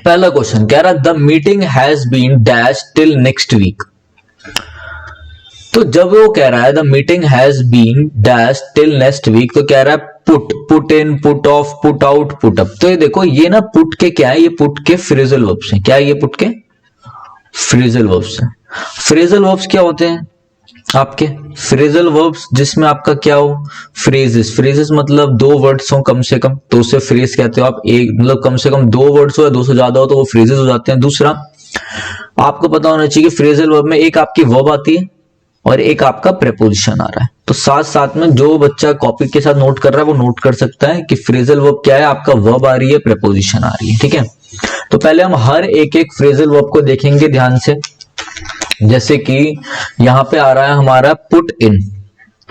पहला क्वेश्चन कह रहा the meeting has been dash till next week. तो जब वो कह रहा है the meeting has been dash till next week, तो कह रहा है put in, put off, put out, put up. तो ये देखो, ये ना पुट के क्या है, ये पुट के फ्रेजल वर्ब्स हैं। क्या है ये पुट के फ्रेजल वर्ब्स हैं। फ्रेजल वर्ब्स क्या होते हैं आपके? फ्रेजल वर्ब्स जिसमें आपका क्या हो, फ्रेजेस। फ्रेजेस मतलब दो वर्ड्स हो कम से कम, तो उसे फ्रेज कहते हो आप। एक मतलब कम से कम दो वर्ड्स हो या दो से ज्यादा हो तो वो फ्रेजेस हो जाते हैं। दूसरा आपको पता होना चाहिए कि फ्रेजल वर्ब में एक आपकी वर्ब आती है और एक आपका प्रेपोजिशन आ रहा है। तो साथ साथ में जो बच्चा कॉपी के साथ नोट कर रहा है वो नोट कर सकता है कि फ्रेजल वर्ब क्या है, आपका वर्ब आ रही है, प्रेपोजिशन आ रही है। ठीक है, तो पहले हम हर एक एक फ्रेजल वर्ब को देखेंगे ध्यान से। जैसे कि यहां पे आ रहा है हमारा पुट इन,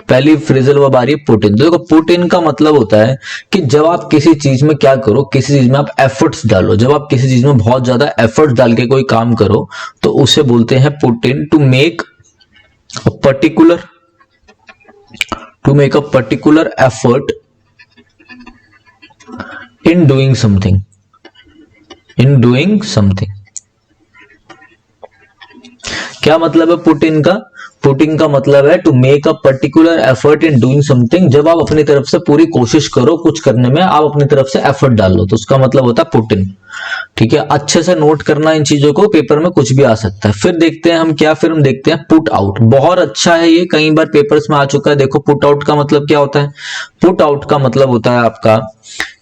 पहली फ्रेजल वर्ब आ रही है पुट इन। तो देखो पुट इन का मतलब होता है कि जब आप किसी चीज में क्या करो, किसी चीज में आप एफर्ट्स डालो। जब आप किसी चीज में बहुत ज्यादा एफर्ट्स डाल के कोई काम करो तो उसे बोलते हैं put in. To make a particular effort in doing something, क्या मतलब है पुट इन का? पुट इन का मतलब है to make a particular effort in doing something. जब आप अपनी तरफ से पूरी कोशिश करो कुछ करने में, आप अपनी तरफ से एफर्ट डाल लो, तो उसका मतलब होता है पुट इन। ठीक है, अच्छे से नोट करना इन चीजों को, पेपर में कुछ भी आ सकता है। फिर देखते हैं हम क्या, फिर हम देखते हैं पुट आउट। बहुत अच्छा है ये, कई बार पेपर्स में आ चुका है। देखो पुट आउट का मतलब क्या होता है? पुट आउट का मतलब होता है आपका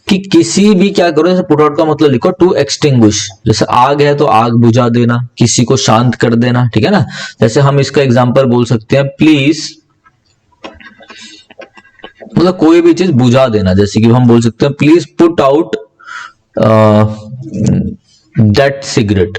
कि किसी भी क्या करो, जैसे पुट आउट का मतलब लिखो टू एक्सटिंग्विश। जैसे आग है तो आग बुझा देना, किसी को शांत कर देना। ठीक है ना, जैसे हम इसका एग्जांपल बोल सकते हैं प्लीज, मतलब कोई भी चीज बुझा देना। जैसे कि हम बोल सकते हैं please put out that cigarette.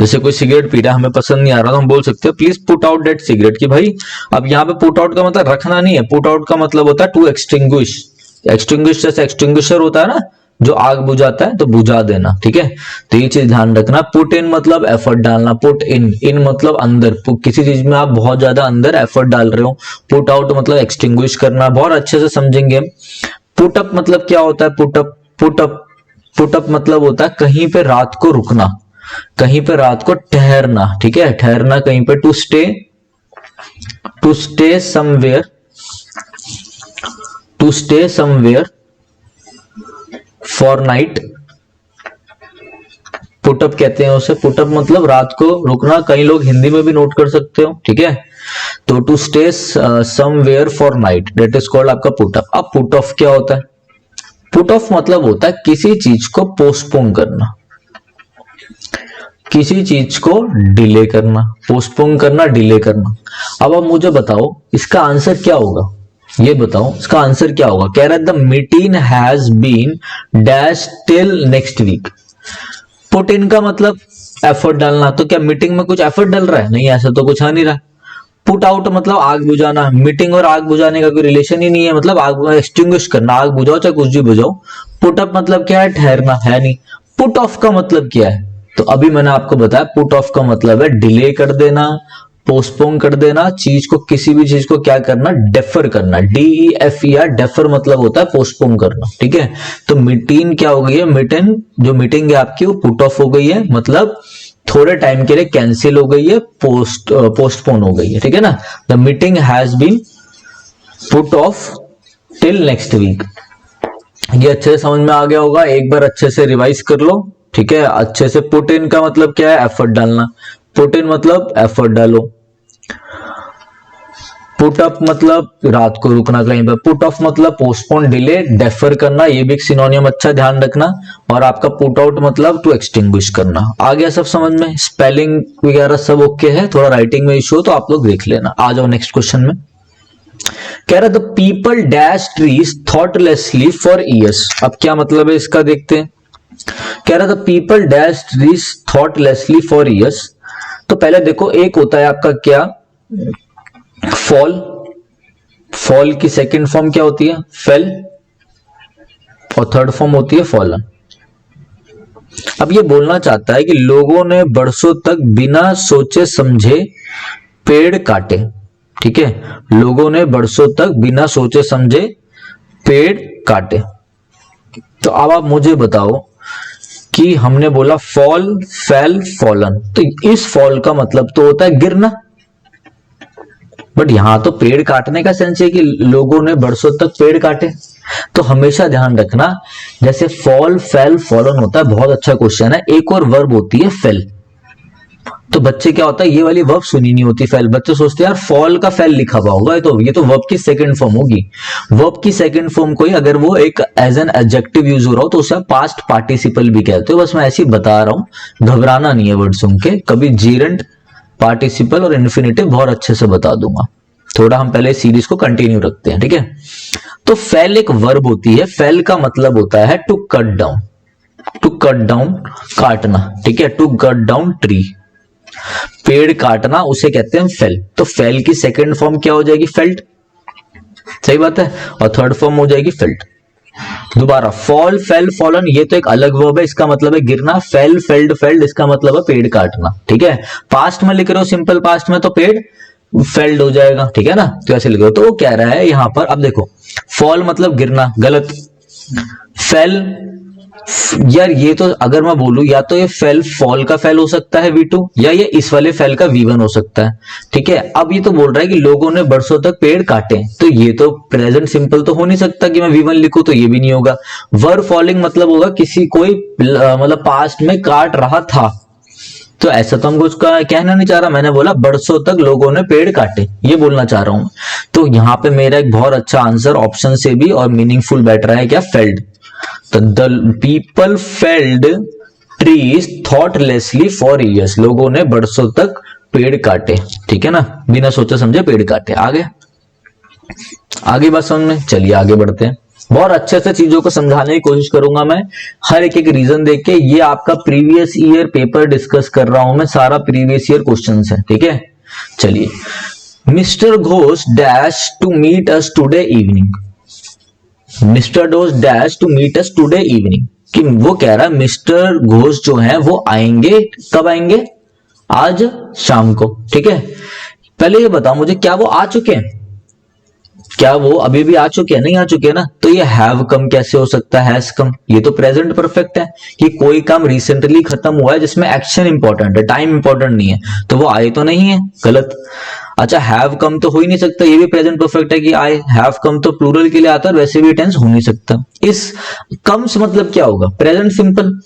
जैसे कोई सिगरेट पी रहा है, हमें पसंद नहीं आ रहा, तो हम बोल सकते हैं please put out that cigarette. कि भाई, अब यहाँ पे पुट आउट का मतलब रखना नहीं है, पुट आउट का मतलब होता है टू एक्सटिंग्विश। एक्सटिंग्विश जैसे एक्सटिंग्विशर होता है ना, जो आग बुझाता है, तो बुझा देना। ठीक है, तो ये चीज ध्यान रखना। पुट इन मतलब एफर्ट डालना, पुट इन मतलब अंदर, किसी चीज में आप बहुत ज्यादा अंदर एफर्ट डाल रहे हो। पुट आउट मतलब एक्सटिंग्विश करना, बहुत अच्छे से समझेंगे। पुट अप मतलब क्या होता है? पुट अप मतलब होता है कहीं पे रात को रुकना, कहीं पे रात को ठहरना। ठीक है, ठहरना कहीं पे, to stay somewhere for night, put up कहते हैं उसे। पुटअप मतलब रात को रुकना, कई लोग हिंदी में भी नोट कर सकते हो। ठीक है, तो to stay somewhere for night, that is called आपका पुटअप। अब पुट ऑफ क्या होता है? पुट ऑफ मतलब होता है किसी चीज को पोस्टपोन करना, किसी चीज को डिले करना, पोस्टपोन करना, डिले करना। अब आप मुझे बताओ इसका आंसर क्या होगा, ये बताओ इसका आंसर क्या होगा। कह रहा है the meeting has been dash till next week. Put in का मतलब एफर्ट डालना, तो क्या मीटिंग में कुछ एफर्ट डल रहा है? नहीं, ऐसा तो कुछ आ नहीं रहा। पुट आउट मतलब आग बुझाना, मीटिंग और आग बुझाने का कोई रिलेशन ही नहीं है, मतलब आग एक्सटिंग्विश करना, आग बुझाओ चाहे कुछ भी बुझाओ। पुट अप मतलब क्या है? ठहरना, है नहीं। पुट ऑफ का मतलब क्या है? तो अभी मैंने आपको बताया पुट ऑफ का मतलब है डिले कर देना, पोस्टपोन कर देना, चीज को, किसी भी चीज को क्या करना? डेफर करना, DEFER, डेफर मतलब होता है पोस्टपोन करना। ठीक है, तो मीटिंग क्या हो गई है? जो मीटिंग है आपकी वो पुट ऑफ हो गई है, मतलब थोड़े टाइम के लिए कैंसिल हो गई है, पोस्टपोन हो गई है। ठीक है ना, the meeting has been put off till next week. ये अच्छे से समझ में आ गया होगा, एक बार अच्छे से रिवाइज कर लो। ठीक है, अच्छे से। पुट इन का मतलब क्या है? एफर्ट डालना, पुट इन मतलब एफर्ट डालो। पुट अप मतलब रात को रुकना कहीं पर। पुट ऑफ मतलब पोस्टपोन, डिले, डेफर करना, ये भी एक सिनोनियम, अच्छा ध्यान रखना। और आपका पुट आउट मतलब टू एक्सटिंग्विश करना। आ गया सब समझ में? स्पेलिंग वगैरह सब ओके है, थोड़ा राइटिंग में इशू हो तो आप लोग देख लेना। आ जाओ नेक्स्ट क्वेश्चन में। कह रहा the people dash trees thoughtlessly for years. अब क्या मतलब है इसका, देखते हैं। कह रहा था people dash trees thoughtlessly for years. तो पहले देखो, एक होता है आपका क्या? फॉल। फॉल की सेकंड फॉर्म क्या होती है? फेल। और थर्ड फॉर्म होती है फॉलन। अब ये बोलना चाहता है कि लोगों ने बरसों तक बिना सोचे समझे पेड़ काटे। ठीक है, लोगों ने बरसों तक बिना सोचे समझे पेड़ काटे। तो अब आप मुझे बताओ कि हमने बोला फॉल, फेल, फॉलन, तो इस फॉल का मतलब तो होता है गिरना, बट यहां तो पेड़ काटने का सेंस है कि लोगों ने बरसों तक पेड़ काटे। तो हमेशा ध्यान रखना, जैसे फॉल, फेल, फॉलन होता है, बहुत अच्छा क्वेश्चन है। एक और वर्ब होती है फेल, तो बच्चे क्या होता है, ये वाली वर्ब सुनी नहीं होती फेल, बच्चे सोचते हैं यार फॉल का फेल लिखा हुआ होगा, ये तो वर्ब की सेकंड फॉर्म होगी। वर्ब की सेकंड फॉर्म को ही अगर वो एक एज एन एडजेक्टिव यूज हो रहा हो तो उसे पास्ट पार्टिसिपल भी कहते हो। बस मैं ऐसे ही बता रहा हूं, घबराना नहीं है वर्ड सुन के। कभी जीरेंट, पार्टिसिपल और इन्फिनेटिव बहुत अच्छे से बता दूंगा। थोड़ा हम पहले सीरीज को कंटिन्यू रखते हैं, ठीक है। तो फेल एक वर्ब होती है। फेल का मतलब होता है to cut down, to cut down काटना, ठीक है। टू कट डाउन ट्री, पेड़ काटना, उसे कहते हैं फेल। तो फेल की सेकंड फॉर्म क्या हो जाएगी, फेल्ट, सही बात है। और थर्ड फॉर्म हो जाएगी फेल्ट। दोबारा, फॉल, फेल, फॉलन, ये तो एक अलग वर्ब है, इसका मतलब है गिरना। फेल, फेल्ड, फेल्ड, इसका मतलब है पेड़ काटना, ठीक है। पास्ट में लिख रहे हो, सिंपल पास्ट में, तो पेड़ फेल्ड हो जाएगा, ठीक है ना। तो ऐसे लिख रहे हो। तो वो कह रहा है यहां पर, अब देखो, फॉल मतलब गिरना, गलत। फेल, यार ये तो अगर मैं बोलूं, या तो ये फेल फॉल का फेल हो सकता है V2, या ये इस वाले फेल का V1 हो सकता है, ठीक है। अब ये तो बोल रहा है कि लोगों ने बरसों तक पेड़ काटे, तो ये तो प्रेजेंट सिंपल तो हो नहीं सकता कि मैं V1 लिखूं, तो ये भी नहीं होगा। वर फॉलिंग मतलब होगा किसी कोई मतलब पास्ट में काट रहा था, तो ऐसा तो हमको उसका कहना नहीं चाह रहा। मैंने बोला बरसों तक लोगों ने पेड़ काटे, ये बोलना चाह रहा हूं। तो यहाँ पे मेरा एक बहुत अच्छा आंसर ऑप्शन से भी और मीनिंगफुल बैठ रहा है, क्या, फेल्ड। तो the people felled trees thoughtlessly for years, लोगों ने बरसों तक पेड़ काटे, ठीक है ना, बिना सोचे समझे पेड़ काटे। आगे बात समझ में, चलिए आगे बढ़ते हैं। बहुत अच्छे से चीजों को समझाने की कोशिश करूंगा मैं, हर एक रीजन देख के। ये आपका प्रीवियस ईयर पेपर डिस्कस कर रहा हूं मैं, सारा प्रीवियस ईयर क्वेश्चंस है, ठीक है। चलिए, mister Ghosh dash to meet us today evening, mister Ghosh dash to meet us today evening, कि वो कह रहा है मिस्टर घोष जो है वो आएंगे, कब आएंगे, आज शाम को, ठीक है। पहले ये बताओ मुझे, क्या वो आ चुके हैं, क्या वो अभी भी आ चुके हैं, नहीं आ चुके हैं ना। तो ये हैव कम कैसे हो सकता है, हैज कम, ये तो प्रेजेंट परफेक्ट है कि कोई काम रिसेंटली खत्म हुआ है जिसमें एक्शन इंपॉर्टेंट है, टाइम इंपॉर्टेंट नहीं है, तो वो आए तो नहीं है, गलत। अच्छा, हैव कम तो हो ही नहीं सकता, ये भी प्रेजेंट परफेक्ट है कि आए। हैव कम तो प्लूरल के लिए आता है, वैसे भी टेंस हो नहीं सकता। इस कम्स मतलब क्या होगा, प्रेजेंट सिंपल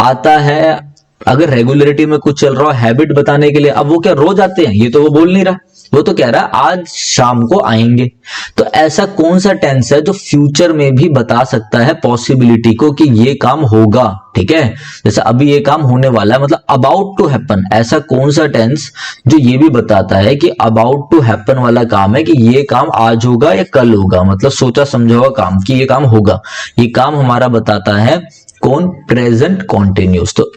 आता है अगर रेगुलरिटी में कुछ चल रहा हो, हैबिट बताने के लिए। अब वो क्या रोज आते हैं, ये तो वो बोल नहीं रहा, वो तो कह रहा है आज शाम को आएंगे। तो ऐसा कौन सा टेंस है जो फ्यूचर में भी बता सकता है पॉसिबिलिटी को कि ये काम होगा, ठीक है। जैसे अभी ये काम होने वाला है, मतलब अबाउट टू हैपन। ऐसा कौन सा टेंस जो ये भी बताता है कि अबाउट टू हैपन वाला काम है, कि ये काम आज होगा या कल होगा, मतलब सोचा समझा हुआ काम कि ये काम होगा। ये काम हमारा बताता है कौन, प्रेजेंट कॉन्टिन्यूस। तो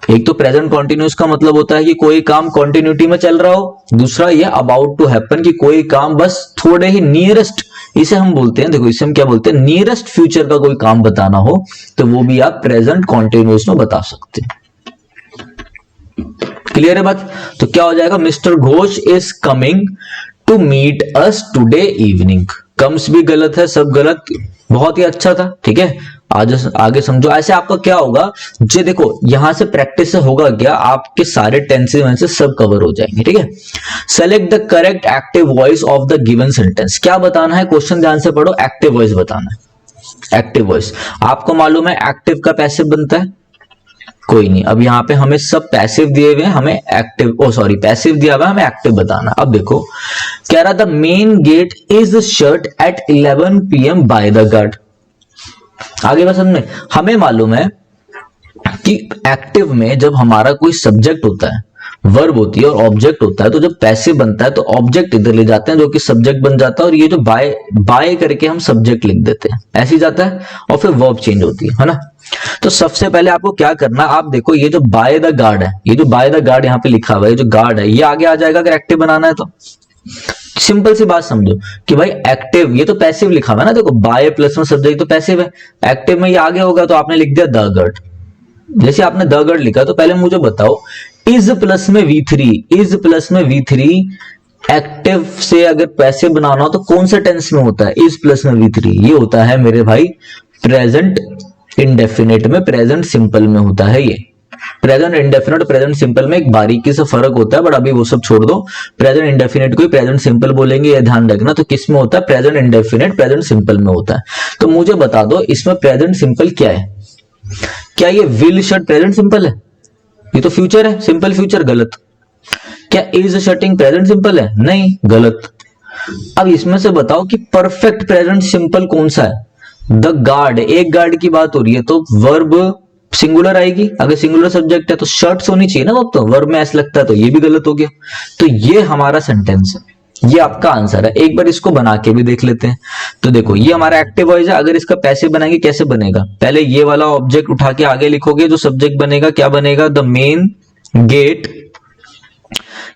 एक तो प्रेजेंट कॉन्टिन्यूस का मतलब होता है कि कोई काम कॉन्टिन्यूटी में चल रहा हो, दूसरा ये अबाउट टू हैपन कि कोई काम बस थोड़े ही नियरेस्ट, इसे हम बोलते हैं, देखो इसे हम क्या बोलते हैं, नियरेस्ट फ्यूचर का कोई काम बताना हो तो वो भी आप प्रेजेंट कॉन्टिन्यूस में बता सकते हैं। क्लियर है बात। तो क्या हो जाएगा, mister Ghosh is coming to meet us today evening. Comes भी गलत है, सब गलत, बहुत ही अच्छा था, ठीक है। आज आगे समझो। ऐसे आपका क्या होगा, जो देखो यहां से प्रैक्टिस से होगा क्या, आपके सारे टेंसेस में से सब कवर हो जाएंगे, ठीक है। Select the correct active voice of the given sentence. क्या बताना है, क्वेश्चन ध्यान से पढ़ो, एक्टिव वॉइस बताना है। एक्टिव वॉइस आपको मालूम है एक्टिव का पैसिव बनता है, कोई नहीं। अब यहाँ पे हमें सब पैसिव दिए हुए हैं, हमें एक्टिव, पैसिव दिया हुआ है, हमें एक्टिव बताना। अब देखो कह रहा, the main gate is shut at 11 PM by the guard. आगे बस हमें मालूम है कि एक्टिव में जब हमारा कोई सब्जेक्ट होता है, वर्ब होती है और ऑब्जेक्ट होता है, तो जब पैसिव बनता है तो ऑब्जेक्ट इधर ले जाते हैं जो कि सब्जेक्ट बन जाता है, और ये जो बाय बाय करके हम सब्जेक्ट लिख देते हैं, ऐसे ही जाता है, और फिर वर्ब चेंज होती है ना। तो सबसे पहले आपको क्या करना, आप देखो ये जो बाय द गार्ड है, ये जो बाय द गार्ड यहाँ पे लिखा हुआ है, जो गार्ड है ये आगे आ जाएगा अगर एक्टिव बनाना है तो। सिंपल सी बात समझो कि भाई एक्टिव, ये तो पैसिव लिखा हुआ है ना, देखो बाय प्लस में सब्जेक्ट तो पैसिव है, एक्टिव में ये आगे होगा, तो आपने लिख दिया द गार्ड। जैसे आपने द गार्ड लिखा तो पहले मुझे बताओ, इज प्लस में V3, इज प्लस में V3 एक्टिव से अगर पैसिव बनाना हो तो कौन सा टेंस में होता है, इज प्लस में V3, ये होता है मेरे भाई प्रेजेंट इंडेफिनिट में, प्रेजेंट सिंपल में होता है ये। प्रेजेंट इंडेफिनिट प्रेजेंट सिंपल में एक बारीकी से फर्क होता है, बट अभी वो सब छोड़ दो। प्रेजेंट इंडेफिनिट को ही प्रेजेंट सिंपल बोलेंगे, ये ध्यान रखना। तो किस में होता है? प्रेजेंट इंडेफिनिट प्रेजेंट सिंपल में होता है। तो मुझे बता दो इसमें प्रेजेंट सिंपल क्या है? क्या ये विल शट प्रेजेंट सिंपल है? ये तो फ्यूचर है, सिंपल फ्यूचर, गलत। क्या इज शटिंग प्रेजेंट सिंपल है? नहीं, गलत। अब इसमें से बताओ कि परफेक्ट प्रेजेंट सिंपल कौन सा है? द गार्ड, एक गार्ड की बात हो रही है तो वर्ब सिंगुलर आएगी। अगर सिंगुलर सब्जेक्ट है तो शर्ट्स होनी चाहिए ना, वो तो वर्ब में ऐसा लगता है, तो ये भी गलत हो गया। तो ये हमारा सेंटेंस है, ये आपका आंसर है। एक बार इसको बना के भी देख लेते हैं। तो देखो ये हमारा एक्टिव वॉइस है। अगर इसका पैसे बनाएंगे कैसे बनेगा? पहले ये वाला ऑब्जेक्ट उठा के आगे लिखोगे, जो सब्जेक्ट बनेगा क्या बनेगा? The main gate.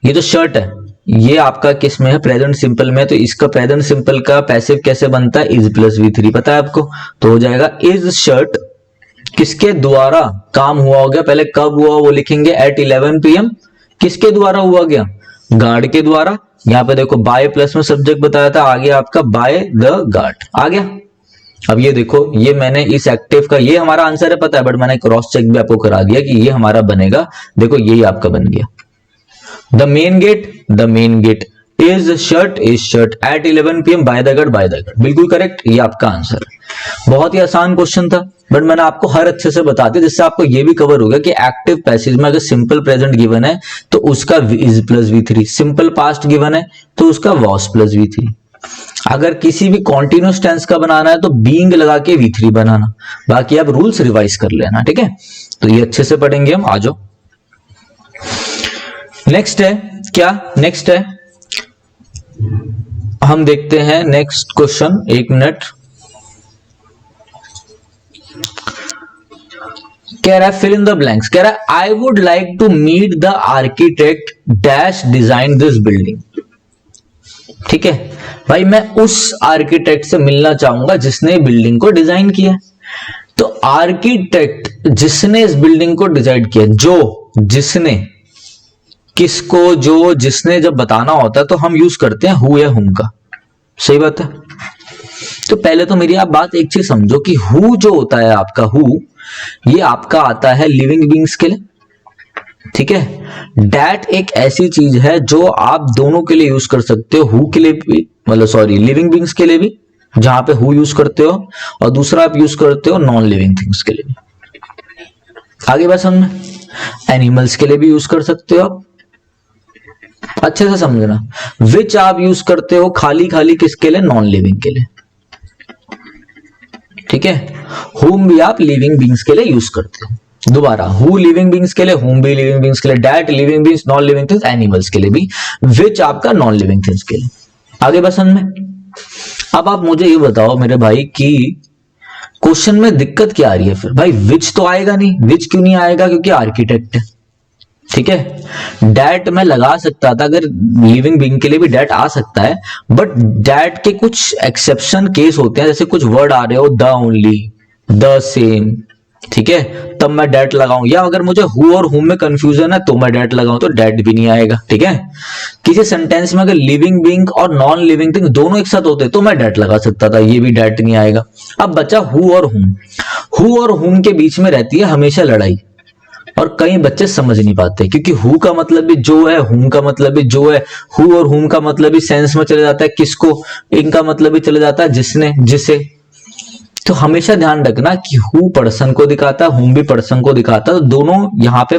ये जो शर्ट है ये आपका किस में है? प्रेजेंट सिंपल में। तो इसका प्रेजेंट सिंपल का पैसिव कैसे बनता है? इज प्लस V3, पता है आपको? तो हो जाएगा इज शर्ट किसके द्वारा काम हुआ हो गया? पहले कब हुआ वो लिखेंगे, एट 11 PM। किसके द्वारा हुआ गया? गार्ड के द्वारा। यहाँ पे देखो बाय प्लस में सब्जेक्ट बताया था, आगे आपका बाय द गार्ड आ गया। अब ये देखो, ये मैंने इस एक्टिव का, ये हमारा आंसर है पता है, बट मैंने क्रॉस चेक भी आपको करा दिया कि ये हमारा बनेगा। देखो यही आपका बन गया। The main gate is shirt at 11 PM by the guard, बिल्कुल करेक्ट, ये आपका आंसर है। बहुत ही आसान क्वेश्चन था, बट मैंने आपको हर अच्छे से बता दिया, जिससे आपको ये भी कवर होगा कि एक्टिव पैसिव में अगर सिंपल प्रेजेंट गिवन है तो उसका is plus V3, simple past given है तो उसका वॉस प्लस V3। अगर किसी भी कॉन्टिन्यूस टेंस का बनाना है तो बीइंग लगा के V3 बनाना। बाकी आप रूल्स रिवाइज कर लेना, ठीक है? तो ये अच्छे से पढ़ेंगे हम। आ जाओ, नेक्स्ट है क्या? नेक्स्ट है, हम देखते हैं नेक्स्ट क्वेश्चन। एक मिनट, कह रहा है फिल इन द ब्लैंक्स। कह रहा है I would like to meet the architect dash design this building. ठीक है भाई, मैं उस आर्किटेक्ट से मिलना चाहूंगा जिसने बिल्डिंग को डिजाइन किया। तो आर्किटेक्ट जिसने इस बिल्डिंग को डिजाइन किया, जो जिसने, किसको, जो जिसने जब बताना होता है तो हम यूज करते हैं हु या हुम का। सही बात है। तो पहले तो मेरी आप बात एक चीज समझो कि हु जो होता है आपका, हु ये आपका आता है लिविंग बींग्स के लिए, ठीक है। डैट एक ऐसी चीज है जो आप दोनों के लिए यूज कर सकते हो, हु के लिए भी, मतलब सॉरी लिविंग बींग्स के लिए भी, जहां पे हु यूज करते हो, और दूसरा आप यूज करते हो नॉन लिविंग थिंग्स के लिए भी। आगे बात समझ में, एनिमल्स के लिए भी यूज कर सकते हो आप, अच्छे से समझना। विच आप यूज करते हो खाली खाली किसके लिए? नॉन लिविंग के लिए, ठीक है। हुम भी आप लिविंग बींग्स के लिए यूज करते हो। दोबारा, हु लिविंग बींग्स के लिए, हुम भी लिविंग बींग्स के लिए, that living beings, non living things animals के लिए भी, विच आपका नॉन लिविंग थिंग्स के लिए। आगे बस समझ में। अब आप मुझे ये बताओ मेरे भाई कि क्वेश्चन में दिक्कत क्या आ रही है? फिर भाई विच तो आएगा नहीं। विच क्यों नहीं आएगा? क्योंकि आर्किटेक्ट है, ठीक है। डैट मैं लगा सकता था, अगर लिविंग बीइंग के लिए भी डैट आ सकता है, बट डैट के कुछ एक्सेप्शन केस होते हैं, जैसे कुछ वर्ड आ रहे हो, द ओनली, द सेम, ठीक है, तब मैं डैट लगाऊं। या अगर मुझे हु और हुम में कंफ्यूजन है तो मैं डैट लगाऊं, तो डैट भी नहीं आएगा, ठीक है। किसी सेंटेंस में अगर लिविंग बीइंग और नॉन लिविंग थिंग दोनों एक साथ होते तो मैं डैट लगा सकता था, ये भी डैट नहीं आएगा। अब बचा हु और हुम। हु और हुम के बीच में रहती है हमेशा लड़ाई, और कई बच्चे समझ नहीं पाते, क्योंकि हु का मतलब भी जो है, हुम का मतलब भी जो है। हु और हुम का मतलब भी सेंस में चले जाता है किसको, इनका मतलब भी चले जाता है जिसने, जिसे। तो हमेशा ध्यान रखना कि हु पर्सन को दिखाता है, हुम भी पर्सन को दिखाता है। तो दोनों यहाँ पे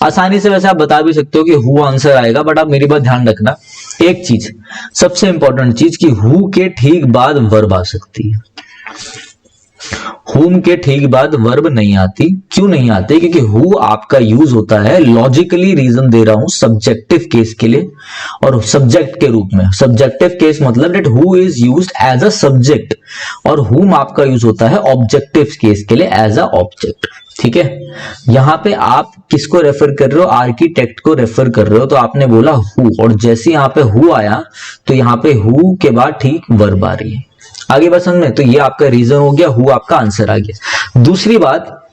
आसानी से, वैसे आप बता भी सकते हो कि हु आंसर आएगा, बट आप मेरी बात ध्यान रखना एक चीज, सबसे इंपॉर्टेंट चीज, कि हु के ठीक बाद वर्ब आ सकती है। हुम के ठीक बाद वर्ब नहीं आती। क्यों नहीं आती? क्योंकि हु आपका यूज होता है, लॉजिकली रीजन दे रहा हूं, सब्जेक्टिव केस के लिए और सब्जेक्ट के रूप में। सब्जेक्टिव केस मतलब that who is used as a subject, और हुम आपका यूज होता है ऑब्जेक्टिव केस के लिए एज अ ऑब्जेक्ट, ठीक है। यहां पे आप किसको रेफर कर रहे हो? आर्किटेक्ट को रेफर कर रहे हो, तो आपने बोला हु, और जैसे यहां पे हु आया तो यहां पे हु के बाद ठीक वर्ब आ रही है। आगे बात समझ में। तो ये आपका रीजन हो गया, हु आपका आंसर आ गया। दूसरी बात,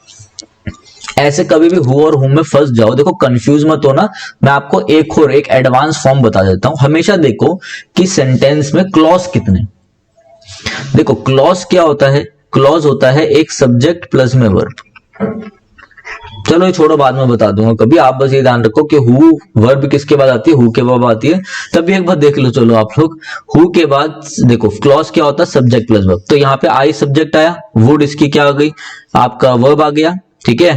ऐसे कभी भी हु और हुम में फंस जाओ, देखो कंफ्यूज मत होना। मैं आपको एक और एक एडवांस फॉर्म बता देता हूं। हमेशा देखो कि सेंटेंस में क्लॉज कितने। देखो क्लॉज क्या होता है? क्लॉज होता है एक सब्जेक्ट प्लस में वर्ब। चलो ये छोड़ो, बाद में बता दूंगा कभी, आप बस ये ध्यान रखो कि हु वर्ब किसके बाद आती है, हु के बाद आती है, तभी एक बार देख लो। चलो आप लोग, हु के बाद देखो क्लॉज क्या होता है, सब्जेक्ट प्लस वर्ब। तो यहाँ पे आई सब्जेक्ट आया, वुड इसकी क्या आ गई, आपका वर्ब आ गया, ठीक है।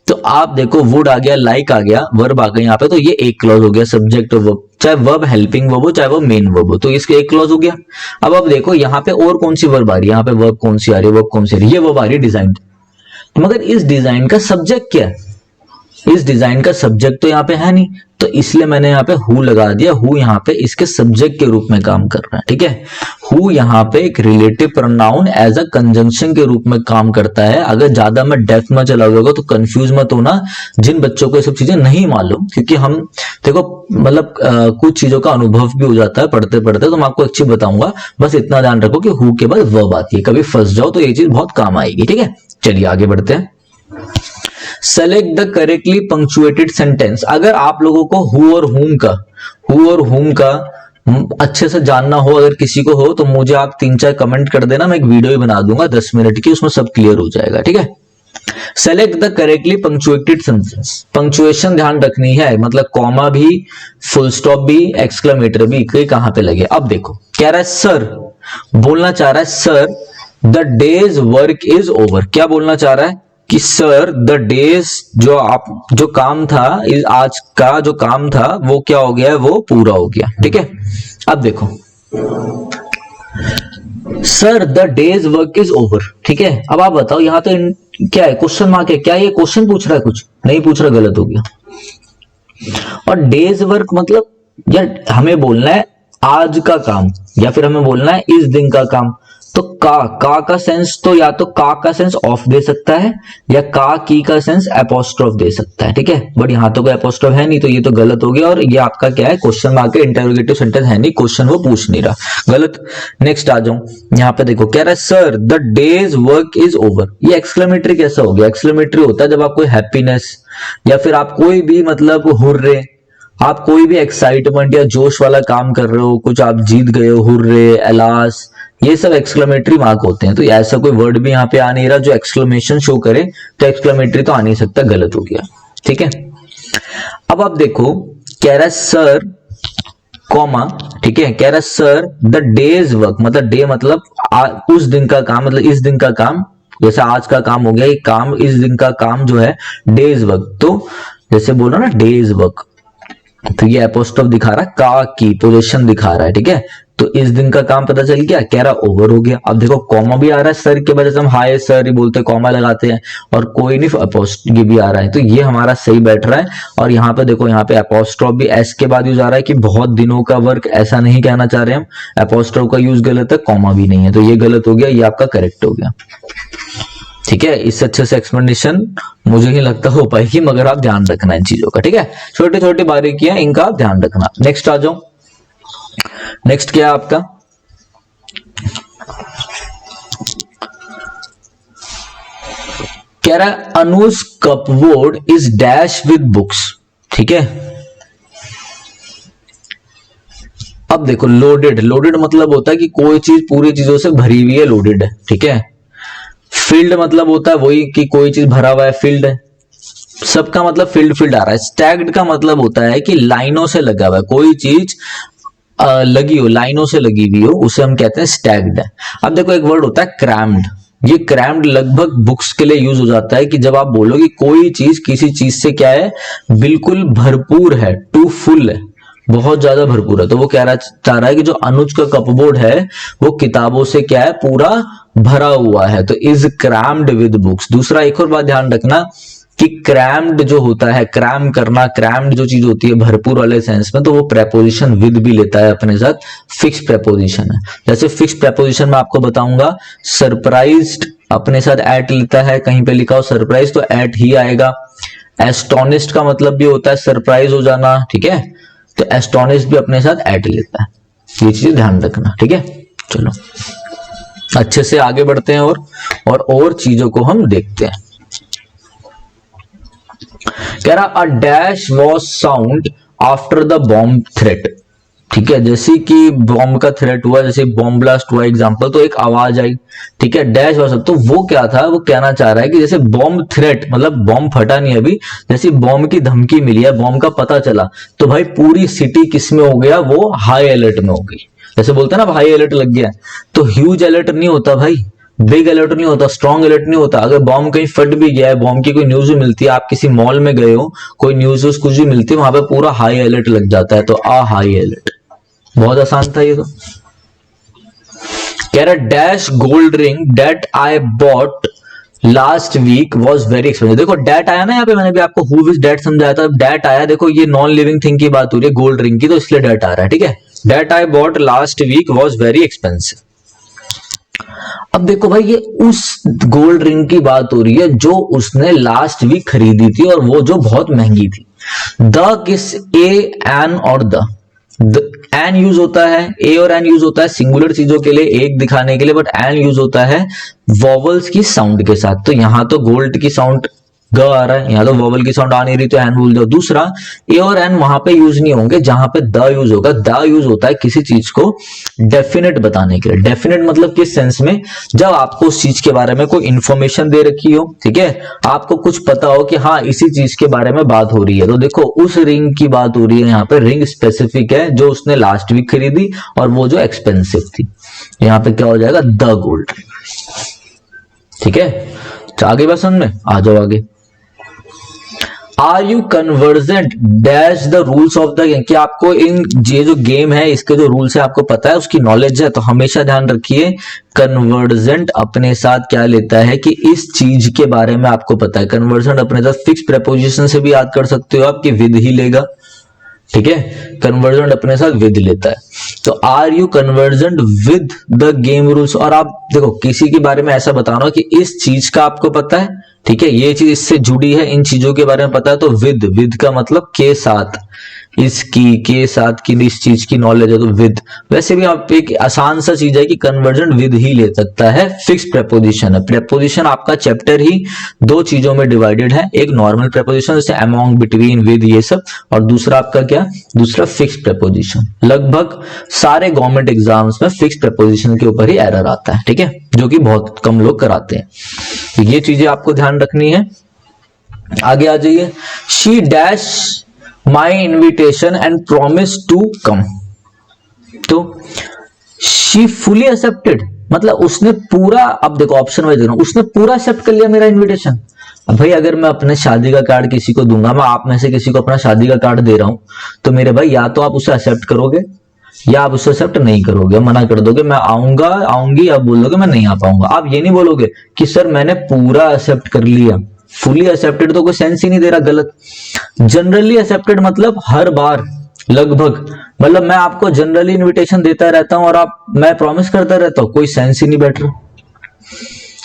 तो आप देखो वुड आ गया, लाइक आ गया, वर्ब आ गया यहाँ पे, तो ये एक क्लॉज हो गया, सब्जेक्ट और वर्ब, चाहे वर्ब हेल्पिंग वर्ब हो चाहे वो मेन वर्ब हो, तो इसके एक क्लॉज हो गया। अब आप देखो यहाँ पे और कौन सी वर्ब आ रही है, यहाँ पे वर्ब कौन सी आ रही है, वर्ब कौन सी आ रही है, ये वर्ब आ रही है डिजाइन, मगर इस डिजाइन का सब्जेक्ट क्या है, इस डिजाइन का सब्जेक्ट तो यहाँ पे है नहीं, तो इसलिए मैंने यहाँ पे हु लगा दिया। हु यहाँ पे इसके सब्जेक्ट के रूप में काम कर रहा है, ठीक है। हु यहाँ पे एक relative pronoun as a conjunction के रूप में काम करता है। अगर ज्यादा मैं डेप्थ में चला गया तो कंफ्यूज मत होना, जिन बच्चों को ये सब चीजें नहीं मालूम, क्योंकि हम देखो मतलब कुछ चीजों का अनुभव भी हो जाता है पढ़ते पढ़ते, तो मैं आपको एक चीज बताऊंगा, बस इतना ध्यान रखो कि हु के बाद वर्ब आती है, कभी फंस जाओ तो ये चीज बहुत काम आएगी, ठीक है। चलिए आगे बढ़ते हैं। Select the correctly punctuated sentence. अगर आप लोगों को हु और हुम का अच्छे से जानना हो, अगर किसी को हो, तो मुझे आप 3-4 कमेंट कर देना, मैं एक वीडियो ही बना दूंगा 10 मिनट की, उसमें सब क्लियर हो जाएगा, ठीक है। Select the correctly punctuated sentence. Punctuation ध्यान रखनी है, मतलब कॉमा भी, फुल स्टॉप भी, एक्सक्लेमेटर भी, कहां पे लगे। अब देखो कह रहा है सर, बोलना चाह रहा है sir the days work is over. क्या बोलना चाह रहा है कि सर द डेज जो काम था, आज का जो काम था वो क्या हो गया है, वो पूरा हो गया, ठीक है। अब देखो sir the days work is over, ठीक है। अब आप बताओ यहाँ तो क्या है, क्वेश्चन मार्क है, क्या ये क्वेश्चन पूछ रहा है, कुछ नहीं पूछ रहा, गलत हो गया। और डेज वर्क मतलब यार हमें बोलना है आज का काम, या फिर हमें बोलना है इस दिन का काम। तो का सेंस तो या तो का सेंस ऑफ दे सकता है, या की का सेंस एपोस्ट्रोफ दे सकता है, ठीक है। बट यहाँ तो कोई एपोस्ट्रोफ है नहीं, तो ये तो गलत हो गया, और ये आपका क्या है, क्वेश्चन मार्क है, इंटरोगेटिव सेंटेंस है नहीं, क्वेश्चन वो पूछ नहीं रहा, गलत। नेक्स्ट आ जाऊं, यहाँ पे देखो कह रहा है sir the days work is over. ये एक्सक्लेमेटरी कैसा हो गया, एक्सक्लेमेटरी होता है जब आप कोई हैप्पीनेस या फिर आप कोई भी मतलब हुर्रे, आप कोई भी एक्साइटमेंट या जोश वाला काम कर रहे हो, कुछ आप जीत गए हो, हुर्रे, एलास, ये सब एक्सक्लेमेटरी मार्क होते हैं। तो ऐसा कोई वर्ड भी यहाँ पे आ नहीं रहा जो एक्सक्लेमेशन शो करे, तो एक्सक्लेमेटरी तो आ नहीं सकता, गलत हो गया, ठीक है। अब आप देखो कह रहा है सर कॉमा, ठीक है, कह रहा है सर द डेज वर्क, मतलब डे मतलब उस दिन का काम, मतलब इस दिन का काम, जैसे आज का काम हो गया, ये काम, इस दिन का काम जो है डेज वर्क। तो जैसे बोला ना डेज वर्क, तो ये एपोस्ट्रोफ दिखा रहा है, का की पोजीशन दिखा रहा है, ठीक है। तो इस दिन का काम पता चल गया, कह रहा ओवर हो गया। अब देखो कॉमा भी आ रहा है सर के वजह से हम हाय सर ही बोलते हैं, कॉमा लगाते हैं, और कोई नहीं अपोस्ट्रोफ भी आ रहा है, तो ये हमारा सही बैठ रहा है। और यहाँ पे देखो, यहाँ पे अपोस्ट्रोफ भी एस के बाद यूज आ रहा है कि बहुत दिनों का वर्क, ऐसा नहीं कहना चाह रहे हम, अपोस्ट्रोफ का यूज गलत है, कॉमा भी नहीं है, तो ये गलत हो गया, ये आपका करेक्ट हो गया, ठीक है। इससे अच्छे से एक्सप्लेनेशन मुझे नहीं लगता हो पाएगी, मगर आप ध्यान रखना इन चीजों का, ठीक है। छोटी छोटी बारीकियां, इनका आप ध्यान रखना। नेक्स्ट आ जाओ, नेक्स्ट क्या है आपका, कह रहा है Anuj cupboard is dash with books, ठीक है। अब देखो लोडेड, लोडेड मतलब होता है कि कोई चीज पूरी चीजों से भरी हुई है, लोडेड है, ठीक है। फील्ड मतलब होता है वही कि कोई चीज भरा हुआ है, फील्ड है, सबका मतलब फील्ड फील्ड आ रहा है। स्टैग्ड का मतलब होता है कि लाइनों से लगा हुआ है, कोई चीज लगी हो, लाइनों से लगी हुई हो, उसे हम कहते हैं स्टैग्ड है। अब देखो एक वर्ड होता है क्रैम्ड, ये क्रैम्ड लगभग बुक्स के लिए यूज हो जाता है कि जब आप बोलो कि कोई चीज किसी चीज से क्या है, बिल्कुल भरपूर है, टू फुल है, बहुत ज्यादा भरपूर है, तो वो कह चाह रहा है कि जो अनुज का कपबोर्ड है वो किताबों से क्या है, पूरा भरा हुआ है, तो इज क्रैम्ड विद बुक्स। दूसरा एक और बात ध्यान रखना कि क्रैम्ड जो होता है, क्रैम करना, क्रैम्ड जो चीज होती है भरपूर वाले सेंस में, तो वो प्रेपोजिशन विद भी लेता है अपने साथ, फिक्स प्रेपोजिशन है। जैसे फिक्स प्रेपोजिशन में आपको बताऊंगा, सरप्राइज्ड अपने साथ एट लेता है, कहीं पे लिखा हो सरप्राइज तो एट ही आएगा। एस्टोनिस्ड का मतलब भी होता है सरप्राइज हो जाना, ठीक है, तो एस्टोनिस्ड भी अपने साथ एट लेता है, ये चीज ध्यान रखना, ठीक है। चलो अच्छे से आगे बढ़ते हैं और चीजों को हम देखते हैं। कह रहा a dash was sound after the bomb threat, ठीक है, जैसे कि बॉम्ब का थ्रेट हुआ, जैसे बॉम्ब ब्लास्ट हुआ एग्जांपल, तो एक आवाज आई, ठीक है, डैश हुआ सब, तो वो क्या था, वो कहना चाह रहा है कि जैसे बॉम्ब थ्रेट मतलब बॉम्ब फटा नहीं अभी, जैसे बॉम्ब की धमकी मिली है, बॉम्ब का पता चला, तो भाई पूरी सिटी किस में हो गया, वो हाई अलर्ट में हो गई। जैसे बोलते हैं ना हाई अलर्ट लग गया, तो ह्यूज अलर्ट नहीं होता भाई, बिग अलर्ट नहीं होता, स्ट्रॉन्ग अलर्ट नहीं होता। अगर बॉम्ब कहीं फट भी गया है, बॉम्ब की कोई न्यूज भी मिलती है, आप किसी मॉल में गए हो, कोई न्यूज कुछ भी मिलती है, वहां पे पूरा हाई अलर्ट लग जाता है, तो हाई अलर्ट। बहुत आसान था ये तो। कह रहा dash gold ring that I bought last week was very expensive. देखो डेट आया ना यहाँ पे, मैंने भी आपको हु विच डेट समझाया था, डेट आया, देखो ये नॉन लिविंग थिंग की बात हो रही है, गोल्ड रिंग की, तो इसलिए डेट आ रहा है, ठीक है। That I bought last week was very expensive. अब देखो भाई, ये उस गोल्ड रिंग की बात हो रही है जो उसने लास्ट वीक खरीदी थी, और वो जो बहुत महंगी थी। द किस ए एन और द एन यूज होता है, ए और एन यूज होता है सिंगुलर चीजों के लिए, एक दिखाने के लिए, बट एन यूज होता है वॉवल्स की साउंड के साथ। तो यहां तो गोल्ड की साउंड ग आ रहा है, यहां तो वॉवल की साउंड आ नहीं रही, तो एन भूल जाओ। दूसरा, ए और एन वहां पे यूज नहीं होंगे जहां पे द यूज होगा। द यूज होता है किसी चीज को डेफिनेट बताने के लिए। डेफिनेट मतलब किस सेंस में, जब आपको उस चीज के बारे में कोई इंफॉर्मेशन दे रखी हो, ठीक है, आपको कुछ पता हो कि हाँ इसी चीज के बारे में बात हो रही है। तो देखो उस रिंग की बात हो रही है यहाँ पे, रिंग स्पेसिफिक है जो उसने लास्ट वीक खरीदी, और वो जो एक्सपेंसिव थी। यहाँ पे क्या हो जाएगा, द गोल्ड। ठीक है, आगे बात समझ में, आ जाओ आगे। Are you convergent dash the rules of the game, कि आपको इन ये जो गेम है इसके जो रूल्स है आपको पता है, उसकी नॉलेज है। तो हमेशा ध्यान रखिए, कन्वर्जेंट अपने साथ क्या लेता है कि इस चीज के बारे में आपको पता है। कन्वर्जेंट अपने साथ फिक्स प्रेपोजिशन से भी याद कर सकते हो आप कि विद ही लेगा, ठीक है, कन्वर्जेंट अपने साथ विद लेता है। तो are you convergent with the game rules, और आप देखो किसी के बारे में ऐसा बताना कि इस चीज का आपको पता है, ठीक है, ये चीज इससे जुड़ी है, इन चीजों के बारे में पता है, तो विद, विद का मतलब के साथ, इसकी के साथ की इस चीज की नॉलेज है तो विद। वैसे भी आप एक आसान सा चीज है कि कन्वर्जेंट विद ही ले सकता है, फिक्स प्रेपोजिशन है। प्रेपोजिशन आपका चैप्टर ही दो चीजों में डिवाइडेड है, एक नॉर्मल प्रेपोजिशन जैसे अमॉन्ग, बिटवीन, विद, ये सब, और दूसरा आपका क्या, दूसरा फिक्स प्रेपोजिशन। लगभग सारे गवर्नमेंट एग्जाम्स में फिक्स प्रेपोजिशन के ऊपर ही एरर आता है, ठीक है, जो कि बहुत कम लोग कराते हैं। तो ये चीजें आपको ध्यान रखनी है। आगे आ जाइए। She dash my invitation and promise to come, तो शी फुली एक्सेप्टेड मतलब उसने पूरा, अब देखो ऑप्शन वाइज देखो, उसने पूरा एक्सेप्ट कर लिया मेरा इन्विटेशन। अब भाई अगर मैं अपने शादी का कार्ड किसी को दूंगा, मैं आप में से किसी को अपना शादी का कार्ड दे रहा हूं, तो मेरे भाई या तो आप उसे एक्सेप्ट करोगे या आप उसे एक्सेप्ट नहीं करोगे, मना कर दोगे, मैं आऊंगा आऊंगी, आप बोलोगे मैं नहीं आ पाऊंगा। आप ये नहीं बोलोगे कि सर मैंने पूरा एक्सेप्ट कर लिया। फुली एक्सेप्टेड तो कोई सेंस ही नहीं दे रहा, गलत। जनरली एक्सेप्टेड मतलब हर बार, लगभग, मतलब मैं आपको जनरली इनविटेशन देता रहता हूं और आप, मैं प्रॉमिस करता रहता हूं, कोई सेंस ही नहीं बैठ रहा।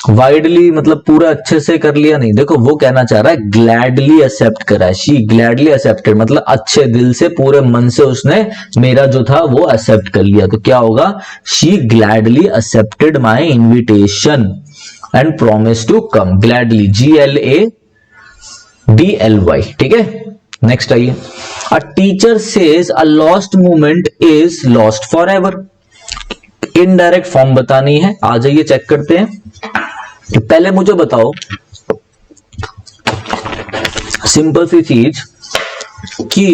वाइडली मतलब पूरा अच्छे से कर लिया नहीं, देखो वो कहना चाह रहा है ग्लैडली एक्सेप्ट करा है। शी ग्लैडली एक्सेप्टेड मतलब अच्छे दिल से, पूरे मन से उसने मेरा जो था वो एक्सेप्ट कर लिया। तो क्या होगा, she gladly accepted my invitation and promise to come. Gladly, GLADLY, ठीक है। नेक्स्ट आइए। A teacher says a lost moment is lost for ever. Indirect form बतानी है, आ जाइए चेक करते हैं। तो पहले मुझे बताओ सिंपल सी चीज कि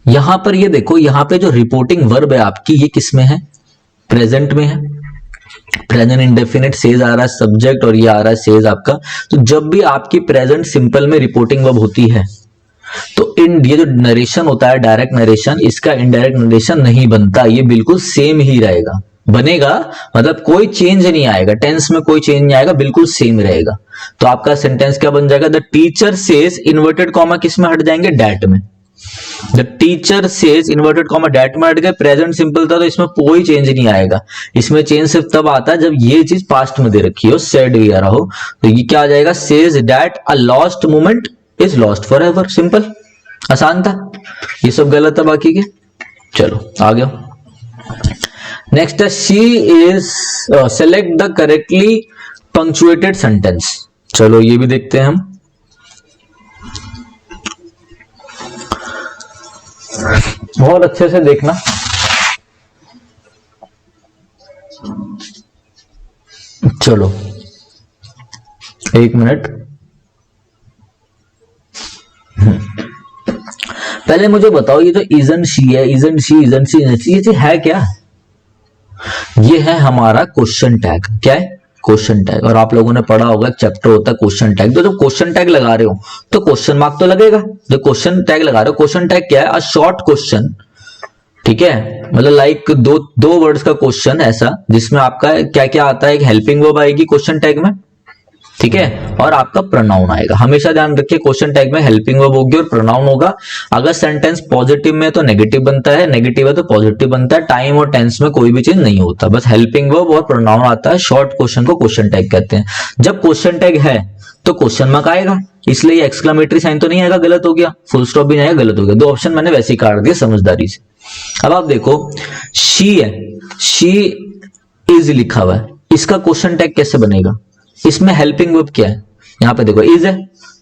यहां पर ये देखो, यहां पे जो रिपोर्टिंग वर्ब है आपकी, ये किस में है, प्रेजेंट में है। प्रेजेंट इंडेफिनिट सेज आ रहा है सब्जेक्ट, और ये आ रहा है सेज आपका। तो जब भी आपकी प्रेजेंट सिंपल में रिपोर्टिंग वर्ब होती है तो ये जो नरेशन होता है, डायरेक्ट नरेशन, इसका इनडायरेक्ट नरेशन नहीं बनता, ये बिल्कुल सेम ही रहेगा। बनेगा मतलब कोई चेंज नहीं आएगा, टेंस में कोई चेंज नहीं आएगा, बिल्कुल सेम रहेगा। तो आपका सेंटेंस क्या बन जाएगा, the teacher says, inverted comma किस में हट जाएंगे, डैट में। The teacher says inverted comma that में हट गए। प्रेजेंट सिंपल था तो इसमें कोई चेंज नहीं आएगा। इसमें चेंज सिर्फ तब आता है जब ये चीज पास्ट में दे रखी हो, सेड भी आ रहा हो। तो ये क्या आ जाएगा, says that a lost moment is lost for ever. Simple, आसान था, ये सब गलत है बाकी के। चलो आ गया। नेक्स्ट है she is, select the correctly punctuated sentence. चलो ये भी देखते हैं हम। बहुत अच्छे से देखना। चलो एक मिनट, पहले मुझे बताओ ये जो इजंट शी है, isn't she isn't she isn't she, ये चीज है क्या? ये है हमारा क्वेश्चन टैग। क्या है? Question tag. और आप लोगों ने पढ़ा होगा चैप्टर होता है क्वेश्चन टैग। तो जब क्वेश्चन टैग लगा रहे हो तो क्वेश्चन मार्क तो लगेगा। जो क्वेश्चन टैग लगा रहे हो, क्वेश्चन टैग क्या है? अ शॉर्ट क्वेश्चन, ठीक है, मतलब लाइक दो वर्ड्स का क्वेश्चन ऐसा जिसमें आपका क्या क्या आता है, एक हेल्पिंग वर्ब आएगी क्वेश्चन टैग में, ठीक है, और आपका प्रोनाउन आएगा। हमेशा ध्यान रखिए क्वेश्चन टैग में हेल्पिंग वर्ब होगी और प्रोनाउन होगा। अगर सेंटेंस पॉजिटिव में तो नेगेटिव बनता है, नेगेटिव है तो पॉजिटिव बनता है। टाइम और टेंस में कोई भी चीज नहीं होता, बस हेल्पिंग वर्ब और प्रोनाउन आता है। शॉर्ट क्वेश्चन को क्वेश्चन टैग कहते हैं। जब क्वेश्चन टैग है तो क्वेश्चन मार्क आएगा, इसलिए एक्सक्लेमेटरी साइन तो नहीं आएगा, गलत हो गया। फुल स्टॉप भी नहीं आएगा, गलत हो गया। दो ऑप्शन मैंने वैसे ही काट दिया समझदारी से। अब आप देखो शी है, शी इज लिखा हुआ है, इसका क्वेश्चन टैग कैसे बनेगा? इसमें हेल्पिंग वर्ब क्या है? यहाँ पे देखो इज है,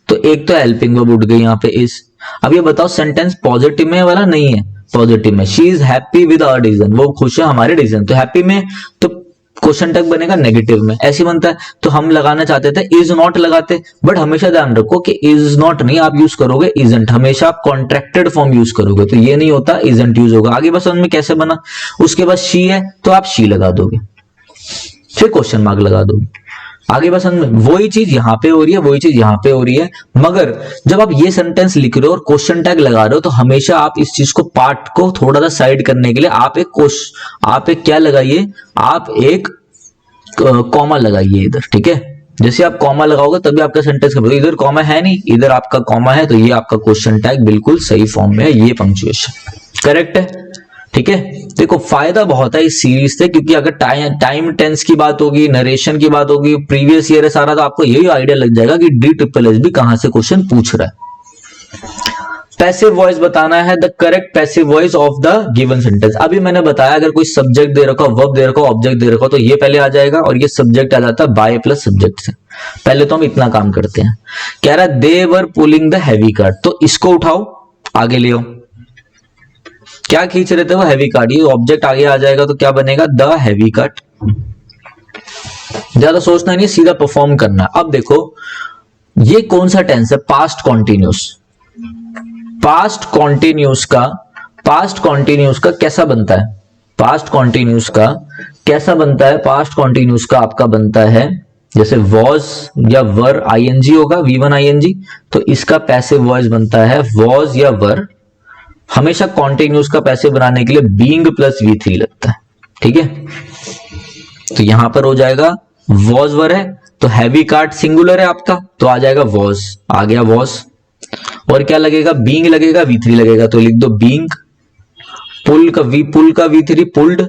तो एक तो हेल्पिंग वर्ब उठ गई यहाँ पे इज। अब ये बताओ सेंटेंस पॉजिटिव में वाला नहीं है, पॉजिटिव में she is happy with our decision, वो खुश है हमारे डिसीजन। तो हैप्पी में तो क्वेश्चन टैग बनेगा नेगेटिव में, ऐसे बनता है। तो हम लगाना चाहते थे इज नॉट लगाते, बट हमेशा ध्यान रखो कि इज नॉट नहीं आप यूज करोगे इजंट, हमेशा आप कॉन्ट्रैक्टेड फॉर्म यूज करोगे, तो ये नहीं होता, इजंट यूज होगा। आगे बस में कैसे बना, उसके बाद शी है तो आप शी लगा दोगे, फिर क्वेश्चन मार्क लगा दोगे। आगे बस वही चीज यहां पे हो रही है, वही चीज यहां पे हो रही है। मगर जब आप ये सेंटेंस लिख रहे हो और क्वेश्चन टैग लगा रहे हो तो हमेशा आप इस चीज को पार्ट को थोड़ा सा साइड करने के लिए आप एक क्या लगाइए, आप एक कॉमा लगाइए इधर, ठीक है। जैसे आप कॉमा लगाओगे तभी आपका सेंटेंस कंप्लीट। इधर कॉमा है नहीं, इधर आपका कॉमा है, तो ये आपका क्वेश्चन टैग बिल्कुल सही फॉर्म में है, ये पंक्चुएशन करेक्ट है, ठीक है। देखो फायदा बहुत है इस सीरीज से, क्योंकि अगर टाइम टेंस की बात होगी, नरेशन की बात होगी, प्रीवियस ईयर है सारा, तो आपको यही आइडिया लग जाएगा कि DSSS भी कहां से क्वेश्चन पूछ रहा है। पैसिव वॉइस बताना है, the correct passive voice of the given sentence. अभी मैंने बताया अगर कोई सब्जेक्ट दे रखा, वर्ब दे रखा, ऑब्जेक्ट दे रखा, तो ये पहले आ जाएगा और ये सब्जेक्ट आ जाता है बाय प्लस सब्जेक्ट से। पहले तो हम इतना काम करते हैं। कह रहा है दे वर पुलिंग द हैवी कार्ट, तो इसको उठाओ आगे ले आओ। क्या खींच रहे थे वो? Heavy cart. ये ऑब्जेक्ट आगे आ जाएगा तो क्या बनेगा? The heavy cart. ज्यादा सोचना नहीं, सीधा परफॉर्म करना। अब देखो ये कौन सा टेंस है? Past continuous. पास्ट कॉन्टिन्यूस का कैसा बनता है? पास्ट कॉन्टिन्यूस का कैसा बनता है? पास्ट कॉन्टिन्यूस का आपका बनता है जैसे वॉज या वर, आईएनजी होगा, V1 आईएनजी, तो इसका पैसिव वॉइस बनता है वॉज या वर। हमेशा कॉन्टिन्यूस का पैसिव बनाने के लिए बीइंग प्लस V3 लगता है, ठीक है। तो यहां पर हो जाएगा वॉज वर है, तो हैवी कार्ट सिंगुलर है आपका, तो आ जाएगा वॉज, आ गया वॉज। और क्या लगेगा? बीइंग लगेगा, V3 लगेगा, तो लिख दो बीइंग। पुल का V3 पुल्ड।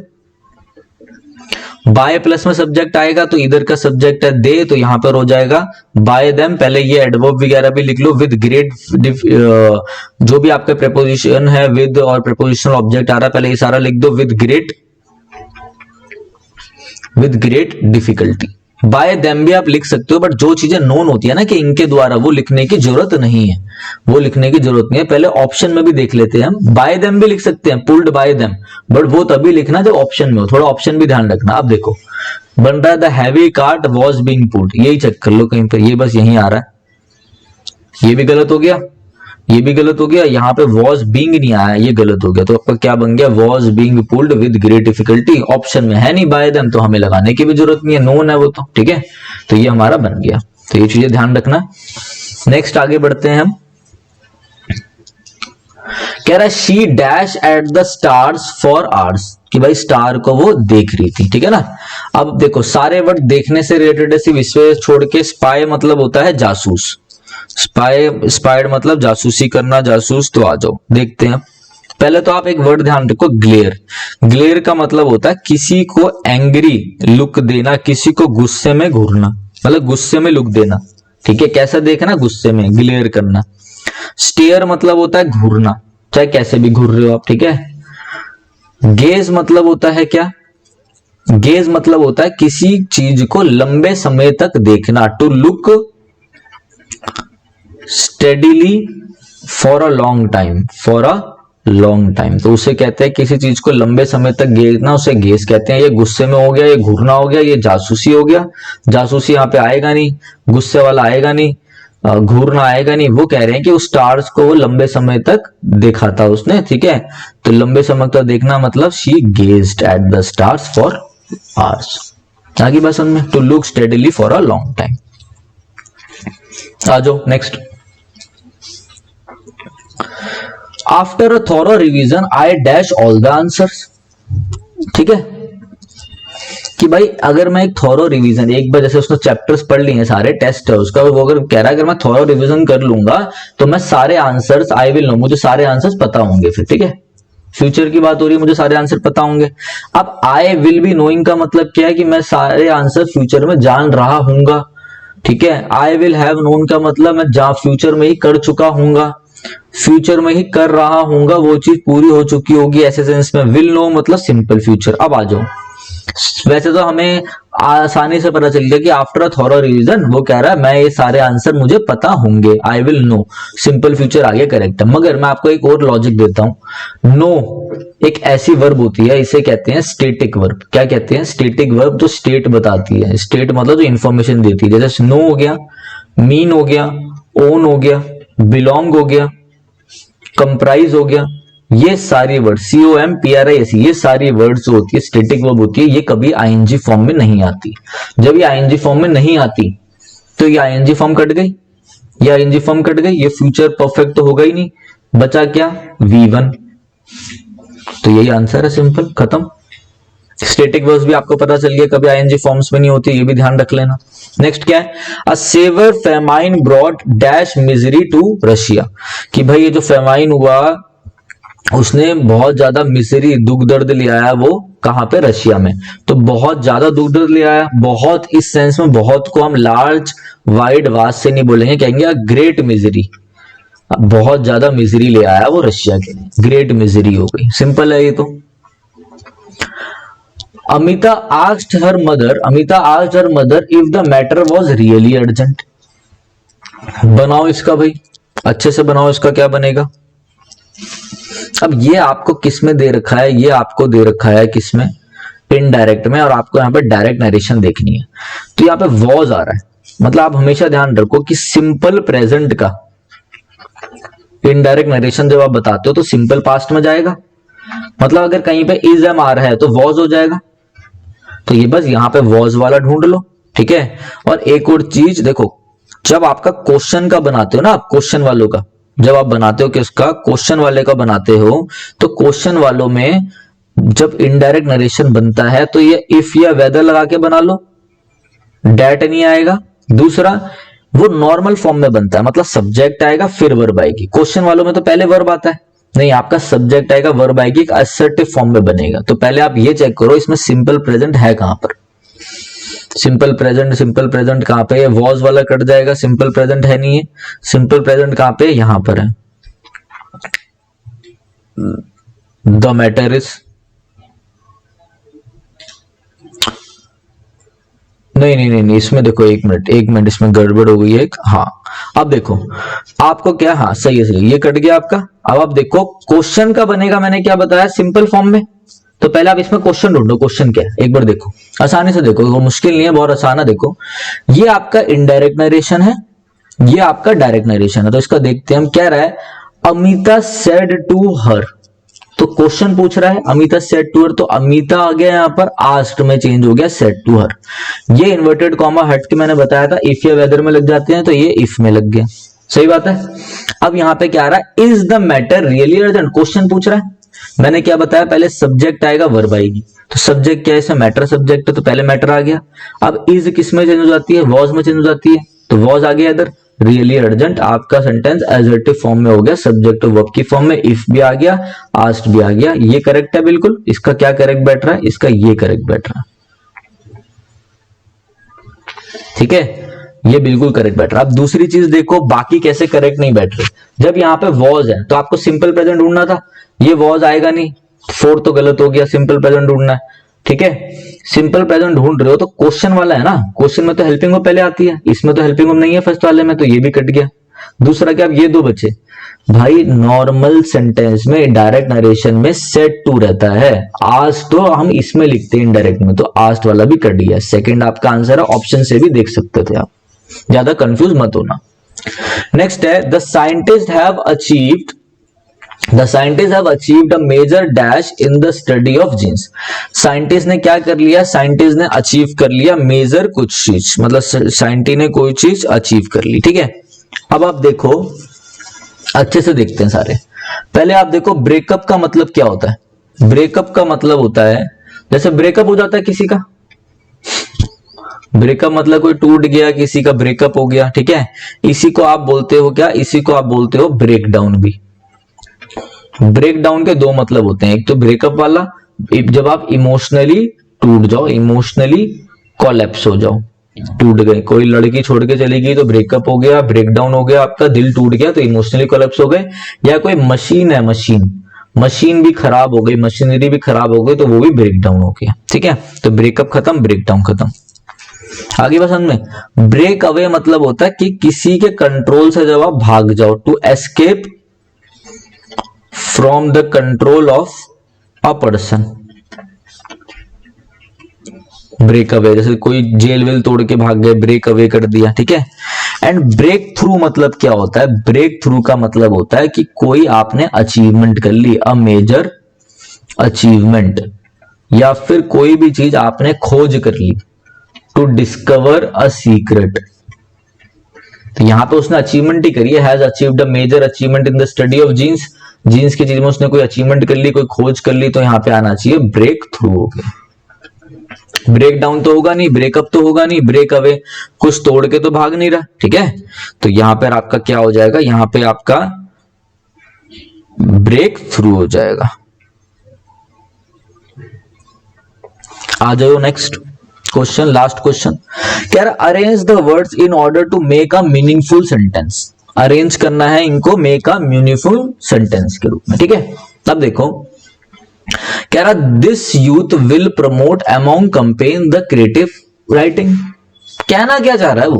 बाय प्लस में सब्जेक्ट आएगा, तो इधर का सब्जेक्ट है दे, तो यहां पर हो जाएगा बाय देम। पहले ये एडवर्ब वगैरह भी लिख लो, विद ग्रेट, जो भी आपका प्रेपोजिशन है विद और प्रेपोजिशनल ऑब्जेक्ट आ रहा है, पहले ये सारा लिख दो, with great difficulty. Bye them भी आप लिख सकते हो, बट जो चीजें नोन होती है ना कि इनके द्वारा, वो लिखने की जरूरत नहीं है, वो लिखने की जरूरत नहीं है। पहले ऑप्शन में भी देख लेते हैं हम, बाय देम भी लिख सकते हैं, पुल्ड बाय देम, बट वो तभी लिखना जब ऑप्शन में हो। थोड़ा ऑप्शन भी ध्यान रखना। अब देखो बन रहा है the heavy cart was being pulled, यही चेक कर लो कहीं पर, ये बस यही आ रहा है, ये भी गलत हो गया, ये भी गलत हो गया, यहाँ पे वॉज बीइंग नहीं आया, ये गलत हो गया। तो आपका क्या बन गया? Was being pulled with great difficulty. Option में है नहीं बाय देम, तो हमें लगाने की भी जरूरत नहीं है, नोन है वो तो, ठीक है। तो ये हमारा बन गया, तो ये चीजें ध्यान रखना। नेक्स्ट आगे बढ़ते हैं हम। कह रहा है she dash at the stars for hours, कि भाई स्टार को वो देख रही थी, ठीक है ना। अब देखो सारे वर्ड देखने से रिलेटेड है, सिर्फ इससे छोड़ के स्पाई मतलब होता है जासूस, स्पाइड मतलब जासूसी करना, जासूस। तो आ जाओ देखते हैं। पहले तो आप एक वर्ड ध्यान रखो, ग्लेयर। ग्लेयर का मतलब होता है किसी को एंग्री लुक देना, किसी को गुस्से में घूरना, मतलब गुस्से में लुक देना, ठीक है। कैसा देखना? गुस्से में, ग्लेयर करना। स्टेयर मतलब होता है घूरना, चाहे कैसे भी घूर रहे हो आप, ठीक है। गेज मतलब होता है क्या? गेज मतलब होता है किसी चीज को लंबे समय तक देखना, to look steadily for a long time, for a long time. तो उसे कहते हैं किसी चीज को लंबे समय तक घेरना, उसे गेस कहते हैं। ये गुस्से में हो गया, ये घूरना हो गया, ये जासूसी हो गया। जासूसी यहाँ पे आएगा नहीं, गुस्से वाला आएगा नहीं, घूरना आएगा नहीं। वो कह रहे हैं कि उस स्टार्स को वो लंबे समय तक देखा था उसने, ठीक है। तो लंबे समय तक देखना मतलब she gazed at the stars for hours. आगे बात समझ में, to look steadily for a long time. आ जाओ next. After a thorough revision I dash all the answers. ठीक है कि भाई अगर मैं एक थॉरो रिवीजन, एक बार जैसे उसने चैप्टर्स पढ़ लिए हैं सारे, टेस्ट है उसका, वो अगर कह रहा है अगर मैं थॉरो रिवीजन कर लूंगा तो मैं सारे आंसर्स, आई विल नो, मुझे सारे आंसर्स पता होंगे फिर। ठीक है, फ्यूचर की बात हो रही है, मुझे सारे आंसर पता होंगे। अब आई विल बी नोइंग का मतलब क्या है कि मैं सारे आंसर फ्यूचर में जान रहा हूंगा। ठीक है, आई विल हैव नोन का मतलब मैं फ्यूचर में ही कर चुका हूंगा, फ्यूचर में ही कर रहा हूंगा, वो चीज पूरी हो चुकी होगी, ऐसे सेंस में। विल नो मतलब सिंपल फ्यूचर। अब आ जाओ, वैसे तो हमें आसानी से पता चल गया कि आफ्टर थॉरो रिवीजन वो कह रहा है मैं ये सारे आंसर मुझे पता होंगे, I will know, simple future आगे करेक्ट है। मगर मैं आपको एक और लॉजिक देता हूं। नो एक ऐसी वर्ब होती है, इसे कहते हैं स्टेटिक वर्ब। क्या कहते हैं? स्टेटिक वर्ब, जो स्टेट बताती है। स्टेट मतलब जो इंफॉर्मेशन देती है, जैसे नो हो गया, मीन हो गया, ओन हो गया, बिलोंग हो गया, कंप्राइज हो गया। ये सारी वर्ड COMPRIS, ये सारी वर्ड जो होती है स्टेटिक वर्ब होती है, ये कभी ING फॉर्म में नहीं आती। जब ये ING फॉर्म में नहीं आती तो ये ING फॉर्म कट गई, ये ING फॉर्म कट गई, ये फ्यूचर परफेक्ट तो होगा ही नहीं, बचा क्या? V1। तो यही आंसर है, सिंपल, खत्म। स्टेटिक वर्ब्स भी आपको पता चल गया कभी ING फॉर्म्स में नहीं होती, ये भी ध्यान रख लेना। नेक्स्ट क्या है? A severe famine brought dash misery to Russia. कि भाई ये जो फेमाइन हुआ उसने बहुत ज्यादा मिजरी, दुख दर्द ले आया, वो कहां पे? रशिया में। तो बहुत ज्यादा दुख दर्द ले आया, बहुत इस सेंस में बहुत को हम लार्ज वाइड वास्ट से नहीं बोलेंगे, कहेंगे ग्रेट मिजरी। बहुत ज्यादा मिजरी ले आया वो रशिया के लिए, ग्रेट मिजरी हो गई, सिंपल है ये तो। Amita asked her mother if the matter was really urgent. बनाओ इसका भाई, अच्छे से बनाओ इसका, क्या बनेगा? अब ये आपको किस में दे रखा है? ये आपको दे रखा है किस में? इनडायरेक्ट में, और आपको यहाँ पे डायरेक्ट नरेशन देखनी है। तो यहाँ पे वॉज आ रहा है, मतलब आप हमेशा ध्यान रखो कि सिंपल प्रेजेंट का इनडायरेक्ट नरेशन जब आप बताते हो तो सिंपल पास्ट में जाएगा। मतलब अगर कहीं पे इज एम आ रहा है तो वॉज हो जाएगा। तो ये बस यहाँ पे वॉज वाला ढूंढ लो, ठीक है। और एक और चीज देखो, जब आपका क्वेश्चन का बनाते हो ना, आप क्वेश्चन वालों का जब आप बनाते हो, किसका? क्वेश्चन वाले का बनाते हो, तो क्वेश्चन वालों में जब इनडायरेक्ट नरेशन बनता है तो ये इफ या वेदर लगा के बना लो, डैट नहीं आएगा। दूसरा, वो नॉर्मल फॉर्म में बनता है, मतलब सब्जेक्ट आएगा फिर वर्ब आएगी। क्वेश्चन वालों में तो पहले वर्ब आता है, नहीं, आपका सब्जेक्ट आएगा, वर्ब आएगी, एक असर्टिव फॉर्म में बनेगा। तो पहले आप ये चेक करो इसमें सिंपल प्रेजेंट है कहां पर। सिंपल प्रेजेंट कहां पे? वॉज वाला कट जाएगा, सिंपल प्रेजेंट है नहीं है। सिंपल प्रेजेंट कहां पे? यहां पर है, द मैटर इज। नहीं, इसमें देखो, एक मिनट, इसमें गड़बड़ हो गई है एक। हाँ, अब देखो आपको क्या, हाँ सही है, ये कट गया आपका। अब आप देखो क्वेश्चन का बनेगा, मैंने क्या बताया? सिंपल फॉर्म में। तो पहले आप इसमें क्वेश्चन ढूंढो, क्वेश्चन क्या है एक बार देखो, आसानी से देखो, वो मुश्किल नहीं है, बहुत आसान है। देखो, ये आपका इनडायरेक्ट नरेशन है, ये आपका डायरेक्ट नरेशन है। तो इसका देखते हैं हम, क्या रहा है? Amita said to her. तो क्वेश्चन पूछ रहा है अमिता सेड टू हर, तो अमिता आ गया यहाँ पर, आस्क्ड में चेंज हो गया सेड टू हर। ये इन्वर्टेड कॉमा हट के मैंने बताया था इफ या वेदर में लग जाते हैं, तो ये इफ में लग गया, सही बात है। अब यहाँ पे क्या आ रहा है? Is the matter really urgent. Question पूछ रहा है, मैंने क्या बताया? पहले सब्जेक्ट आएगा, वर्ब आएगी। तो सब्जेक्ट क्या है इसमें? मैटर सब्जेक्ट है, तो पहले मैटर आ गया। अब इज किस में चेंज हो जाती है? वॉज में चेंज हो जाती है, तो वॉज आ गया इधर। रियली अर्जेंट आपका सेंटेंस एजर्टिव फॉर्म में हो गया, सब्जेक्ट वर्ब की फॉर्म में, इफ भी आ गया, आस्क्ड भी आ गया। ये करेक्ट है बिल्कुल। इसका क्या करेक्ट बैठ रहा है? इसका ये करेक्ट बैठ रहा है, ठीक है, ये बिल्कुल करेक्ट बैठ रहा है। अब दूसरी चीज देखो, बाकी कैसे करेक्ट नहीं बैठ रहे। जब यहाँ पे वॉज है तो आपको सिंपल प्रेजेंट ढूंढना था, ये वॉज आएगा नहीं, फोर तो गलत हो गया, सिंपल प्रेजेंट ढूंढना है, ठीक है। सिंपल प्रेजेंट ढूंढ रहे हो तो क्वेश्चन वाला है ना, क्वेश्चन में तो हेल्पिंग वर्ब पहले आती है, इसमें तो हेल्पिंग वर्ब नहीं है फर्स्ट वाले में, तो ये भी कट गया। दूसरा क्या, ये दो बचे भाई। नॉर्मल सेंटेंस में डायरेक्ट नरेशन में सेड टू रहता है, आस्ट तो हम इसमें लिखते हैं इनडायरेक्ट में, तो आस्ट वाला भी कर दिया। सेकंड आपका आंसर है, ऑप्शन से भी देख सकते थे आप, ज्यादा कंफ्यूज मत होना। नेक्स्ट है the scientist have achieved a major dash in the study of genes. Scientist ने क्या कर लिया, साइंटिस्ट ने अचीव कर लिया मेजर कुछ चीज, मतलब साइंटिस्ट ने कोई चीज अचीव कर ली, ठीक है। अब आप देखो, अच्छे से देखते हैं सारे। पहले आप देखो ब्रेकअप का मतलब क्या होता है। ब्रेकअप का मतलब होता है, जैसे ब्रेकअप हो जाता है किसी का, ब्रेकअप मतलब कोई टूट गया, किसी का ब्रेकअप हो गया, ठीक है। इसी को आप बोलते हो क्या, इसी को आप बोलते हो ब्रेक डाउन भी। ब्रेक डाउन के दो मतलब होते हैं, एक तो ब्रेकअप वाला, जब आप इमोशनली टूट जाओ, इमोशनली कोलैप्स हो जाओ, टूट गए, कोई लड़की छोड़ के चली गई तो ब्रेकअप हो गया, ब्रेक डाउन हो गया, आपका दिल टूट गया तो इमोशनली कोलैप्स हो गए। या कोई मशीन है, मशीन भी खराब हो गई, मशीनरी भी खराब हो गई तो वो भी ब्रेक डाउन हो गया, ठीक है। तो ब्रेकअप खत्म, ब्रेक डाउन खत्म। आगे बस में ब्रेक अवे मतलब होता है कि किसी के कंट्रोल से जब आप भाग जाओ, to escape from the control of a person. Break away, जैसे कोई जेल वेल तोड़ के भाग गए, ब्रेक अवे कर दिया, ठीक है। एंड ब्रेक थ्रू मतलब क्या होता है, ब्रेक थ्रू का मतलब होता है कि कोई आपने अचीवमेंट कर ली, अ मेजर अचीवमेंट, या फिर कोई भी चीज आपने खोज कर ली, टू डिस्कवर अ सीक्रेट। तो यहां पे उसने अचीवमेंट ही करी है, has achieved a major achievement in the study of genes. Genes की चीज में उसने कोई अचीवमेंट कर ली, कोई खोज कर ली, तो यहां पे आना चाहिए ब्रेक थ्रू हो गया। ब्रेक डाउन तो होगा नहीं, ब्रेकअप तो होगा नहीं, ब्रेक अवे कुछ तोड़ के तो भाग नहीं रहा, ठीक है। तो यहां पर आपका क्या हो जाएगा, यहां पे आपका ब्रेक थ्रू हो जाएगा। आ जाओ नेक्स्ट क्वेश्चन, लास्ट क्वेश्चन। कह रहा arrange the words in order to make a meaningful sentence. Arrange करना है इनको मेक अ मीनिंगफुल सेंटेंस के रूप में, ठीक है। अब देखो कह रहा this youth will promote among campaign the creative writing. कहना क्या चाह रहा है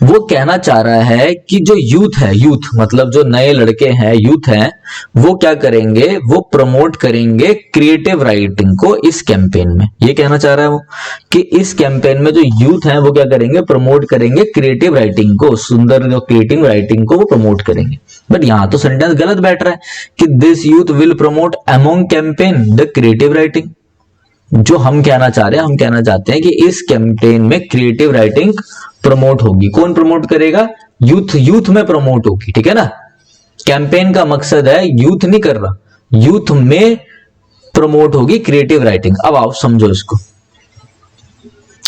वो कहना चाह रहा है कि जो यूथ है, यूथ मतलब जो नए लड़के हैं, यूथ हैं, वो क्या करेंगे, वो प्रमोट करेंगे क्रिएटिव राइटिंग को इस कैंपेन में। ये कहना चाह रहा है वो कि इस कैंपेन में जो यूथ हैं वो क्या करेंगे, प्रमोट करेंगे क्रिएटिव राइटिंग को, सुंदर जो क्रिएटिव राइटिंग को वो प्रमोट करेंगे। बट यहां तो सेंटेंस गलत बैठ रहा है कि this youth will promote among campaign the creative writing. जो हम कहना चाह रहे हैं, हम कहना चाहते हैं कि इस कैंपेन में क्रिएटिव राइटिंग प्रमोट होगी। कौन प्रमोट करेगा, यूथ, यूथ में प्रमोट होगी, ठीक है ना। कैंपेन का मकसद है, यूथ नहीं कर रहा, यूथ में प्रमोट होगी क्रिएटिव राइटिंग। अब आओ समझो इसको,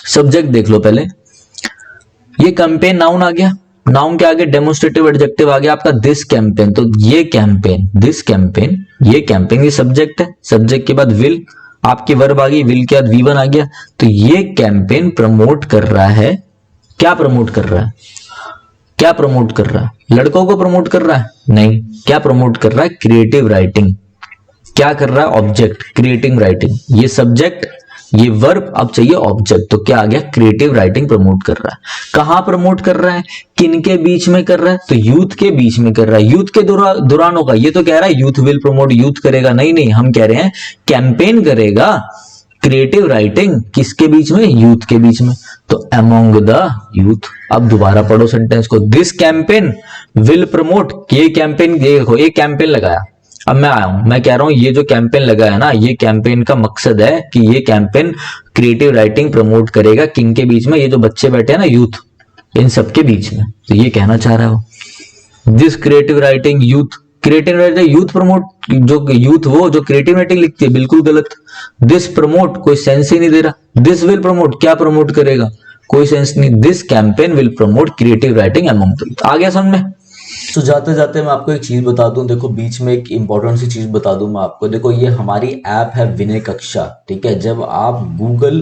सब्जेक्ट देख लो पहले। ये कैंपेन नाउन आ गया, नाउन के आगे डेमोन्स्ट्रेटिव एडजेक्टिव आ गया आपका दिस कैंपेन। तो ये कैंपेन, दिस कैंपेन, ये कैंपेन, ये सब्जेक्ट है, सब्जेक्ट के बाद विल, आपकी वर्ब आ गई, विल के बाद V1 आ गया। तो ये कैंपेन प्रमोट कर रहा है, क्या प्रमोट कर रहा है, क्या प्रमोट कर रहा है, लड़कों को प्रमोट कर रहा है नहीं, क्या प्रमोट कर रहा है, क्रिएटिव राइटिंग। क्या कर रहा है, ऑब्जेक्ट, क्रिएटिव राइटिंग। ये सब्जेक्ट, ये वर्ब, अब चाहिए ऑब्जेक्ट, तो क्या आ गया, क्रिएटिव राइटिंग प्रमोट कर रहा है। कहां प्रमोट कर रहा है, किन के बीच में कर रहा है, तो यूथ के बीच में कर रहा है। यूथ के दौरान होगा, ये तो कह रहा है यूथ विल प्रमोट, यूथ करेगा, नहीं नहीं, हम कह रहे हैं कैंपेन करेगा क्रिएटिव राइटिंग किसके बीच में, यूथ के बीच में, तो अमोंग द यूथ। अब दोबारा पढ़ो सेंटेंस को, दिस कैंपेन विल प्रमोट, ये कैंपेन, देखो ये कैंपेन लगाया। अब मैं आया हूं, मैं कह रहा हूं ये जो कैंपेन लगा है ना, ये कैंपेन का मकसद है कि ये कैंपेन क्रिएटिव राइटिंग प्रमोट करेगा किन के बीच में, ये जो बच्चे बैठे हैं ना, यूथ, इन सबके बीच में। तो ये कहना चाह रहा है वो, this creative writing youth, creative writing youth promote, जो यूथ वो जो क्रिएटिव राइटिंग लिखती है, बिल्कुल गलत। दिस प्रमोट कोई सेंस ही नहीं दे रहा, दिस विल प्रमोट, क्या प्रमोट करेगा, कोई सेंस नहीं, this campaign will promote creative writing among the youth. आ गया समझ में। तो जाते जाते मैं आपको एक चीज बता दूं, देखो बीच में एक इंपॉर्टेंट सी चीज बता दूं मैं आपको। देखो ये हमारी ऐप है विनय कक्षा, ठीक है। जब आप गूगल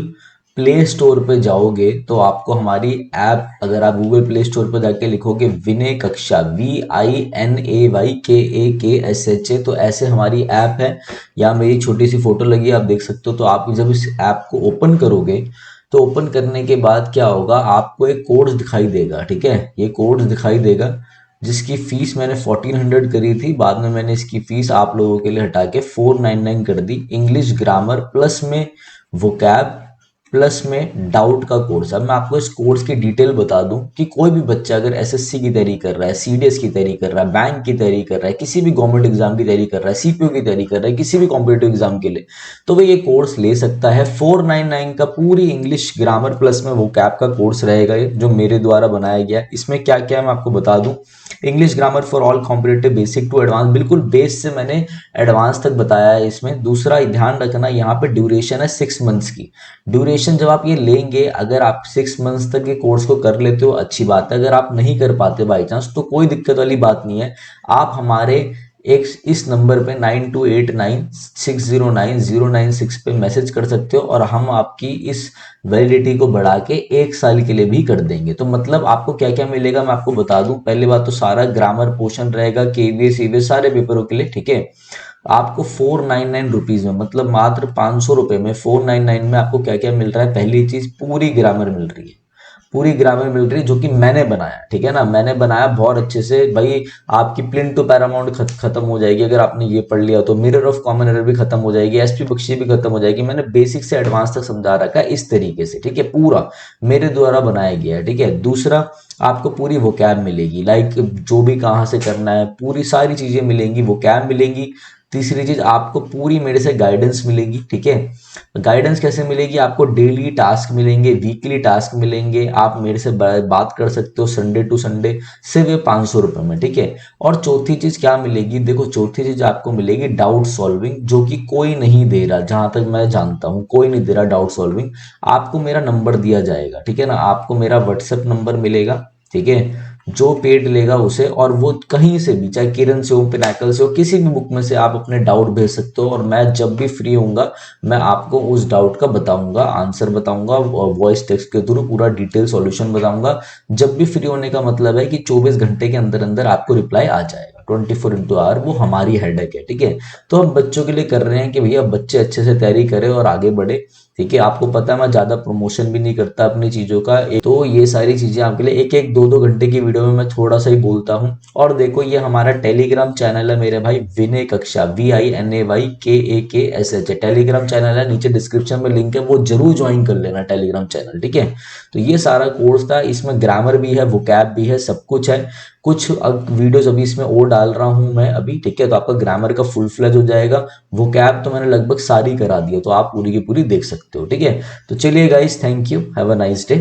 प्ले स्टोर पे जाओगे तो आपको हमारी ऐप, अगर आप गूगल प्ले स्टोर पे जाके लिखोगे विनय कक्षा, VINAYKAKSHA, तो ऐसे हमारी ऐप है। यहाँ मेरी छोटी सी फोटो लगी है, आप देख सकते हो। तो आप जब इस ऐप को ओपन करोगे तो ओपन करने के बाद क्या होगा, आपको एक कोर्स दिखाई देगा, ठीक है, ये कोर्स दिखाई देगा जिसकी फीस मैंने 1400 करी थी, बाद में मैंने इसकी फीस आप लोगों के लिए हटा के 499 कर दी। इंग्लिश ग्रामर प्लस में वोकैब प्लस में डाउट का कोर्स। अब मैं आपको इस कोर्स की डिटेल बता दूं कि कोई भी बच्चा अगर एसएससी की तैयारी कर रहा है, सीडीएस की तैयारी कर रहा है, बैंक की तैयारी कर रहा है, किसी भी गवर्नमेंट एग्जाम की तैयारी कर रहा है, सीपीओ की तैयारी कर रहा है, किसी भी कॉम्पिटेटिव एग्जाम के लिए, तो वह ये कोर्स ले सकता है। 499 का पूरी इंग्लिश ग्रामर प्लस में वो कैप का कोर्स रहेगा, ये जो मेरे द्वारा बनाया गया है। इसमें क्या क्या है मैं आपको बता दूं। English grammar for all competitive basic to advance, बिल्कुल बेस से मैंने एडवांस तक बताया है इसमें। दूसरा ध्यान रखना, यहाँ पे ड्यूरेशन है 6 मंथ्स की। ड्यूरेशन जब आप ये लेंगे, अगर आप 6 मंथ्स तक ये कोर्स को कर लेते हो अच्छी बात है, अगर आप नहीं कर पाते बाई चांस तो कोई दिक्कत वाली बात नहीं है। आप हमारे एक इस नंबर पे 9289609096 पे मैसेज कर सकते हो और हम आपकी इस वैलिडिटी को बढ़ा के 1 साल के लिए भी कर देंगे। तो मतलब आपको क्या क्या मिलेगा मैं आपको बता दूं। पहली बात तो सारा ग्रामर पोर्शन रहेगा, केवीएस ईवीएस सारे पेपरों के लिए, ठीक है। आपको 499 रुपीज में, मतलब मात्र 500 रुपए में 499 में आपको क्या क्या मिल रहा है। पहली चीज पूरी ग्रामर मिल रही है, पूरी ग्रामर मिल रही है जो कि मैंने बनाया, ठीक है ना, मैंने बनाया बहुत अच्छे से भाई। आपकी प्लिन टू पैरामाउंट खत्म हो जाएगी अगर आपने ये पढ़ लिया तो, मिरर ऑफ कॉमन एरर भी खत्म हो जाएगी, एसपी बख्शी भी खत्म हो जाएगी। मैंने बेसिक से एडवांस तक समझा रखा है इस तरीके से, ठीक है, पूरा मेरे द्वारा बनाया गया है, ठीक है। दूसरा, आपको पूरी वोकैब मिलेगी, लाइक जो भी कहाँ से करना है पूरी सारी चीजें मिलेंगी, वोकैब मिलेंगी। तीसरी चीज, आपको पूरी मेरे से गाइडेंस मिलेगी, ठीक है। गाइडेंस कैसे मिलेगी, आपको डेली टास्क मिलेंगे, वीकली टास्क मिलेंगे, आप मेरे से बात कर सकते हो संडे टू संडे, सिर्फ ये 500 रुपए में, ठीक है। और चौथी चीज क्या मिलेगी, देखो चौथी चीज आपको मिलेगी डाउट सॉल्विंग, जो कि कोई नहीं दे रहा, जहां तक मैं जानता हूं कोई नहीं दे रहा डाउट सॉल्विंग। आपको मेरा नंबर दिया जाएगा, ठीक है ना, आपको मेरा व्हाट्सएप नंबर मिलेगा, ठीक है। जो पेड लेगा उसे, और वो कहीं से भी, चाहे किरण से हो, पिनाकल से हो, किसी भी बुक में से आप अपने डाउट भेज सकते हो, और मैं जब भी फ्री होऊंगा मैं आपको उस डाउट का बताऊंगा, आंसर बताऊंगा, वॉइस टेक्स्ट के थ्रू पूरा डिटेल सॉल्यूशन बताऊंगा। जब भी फ्री होने का मतलब है कि 24 घंटे के अंदर अंदर आपको रिप्लाई आ जाएगा, 24 इंटू आवर, वो हमारी हेडेक है, ठीक है। तो हम बच्चों के लिए कर रहे हैं कि भैया बच्चे अच्छे से तैयारी करें और आगे बढ़े, ठीक है। आपको पता है मैं ज्यादा प्रमोशन भी नहीं करता अपनी चीजों का, तो ये सारी चीजें आपके लिए एक एक दो दो घंटे की वीडियो में मैं थोड़ा सा ही बोलता हूँ। और देखो ये हमारा टेलीग्राम चैनल है मेरे भाई, विनय कक्षा, VINAYKAKSH है, टेलीग्राम चैनल है, नीचे डिस्क्रिप्शन में लिंक है, वो जरूर ज्वाइन कर लेना टेलीग्राम चैनल, ठीक है। तो ये सारा कोर्स था, इसमें ग्रामर भी है, वोकैब भी है, सब कुछ है। कुछ वीडियोस अभी इसमें और डाल रहा हूं मैं अभी, ठीक है, तो आपका ग्रामर का फुल फ्लेज हो जाएगा। वो कैब तो मैंने लगभग सारी करा दी है, तो आप पूरी की पूरी देख सकते हो, ठीक है। तो चलिए guys, thank you, have a nice day.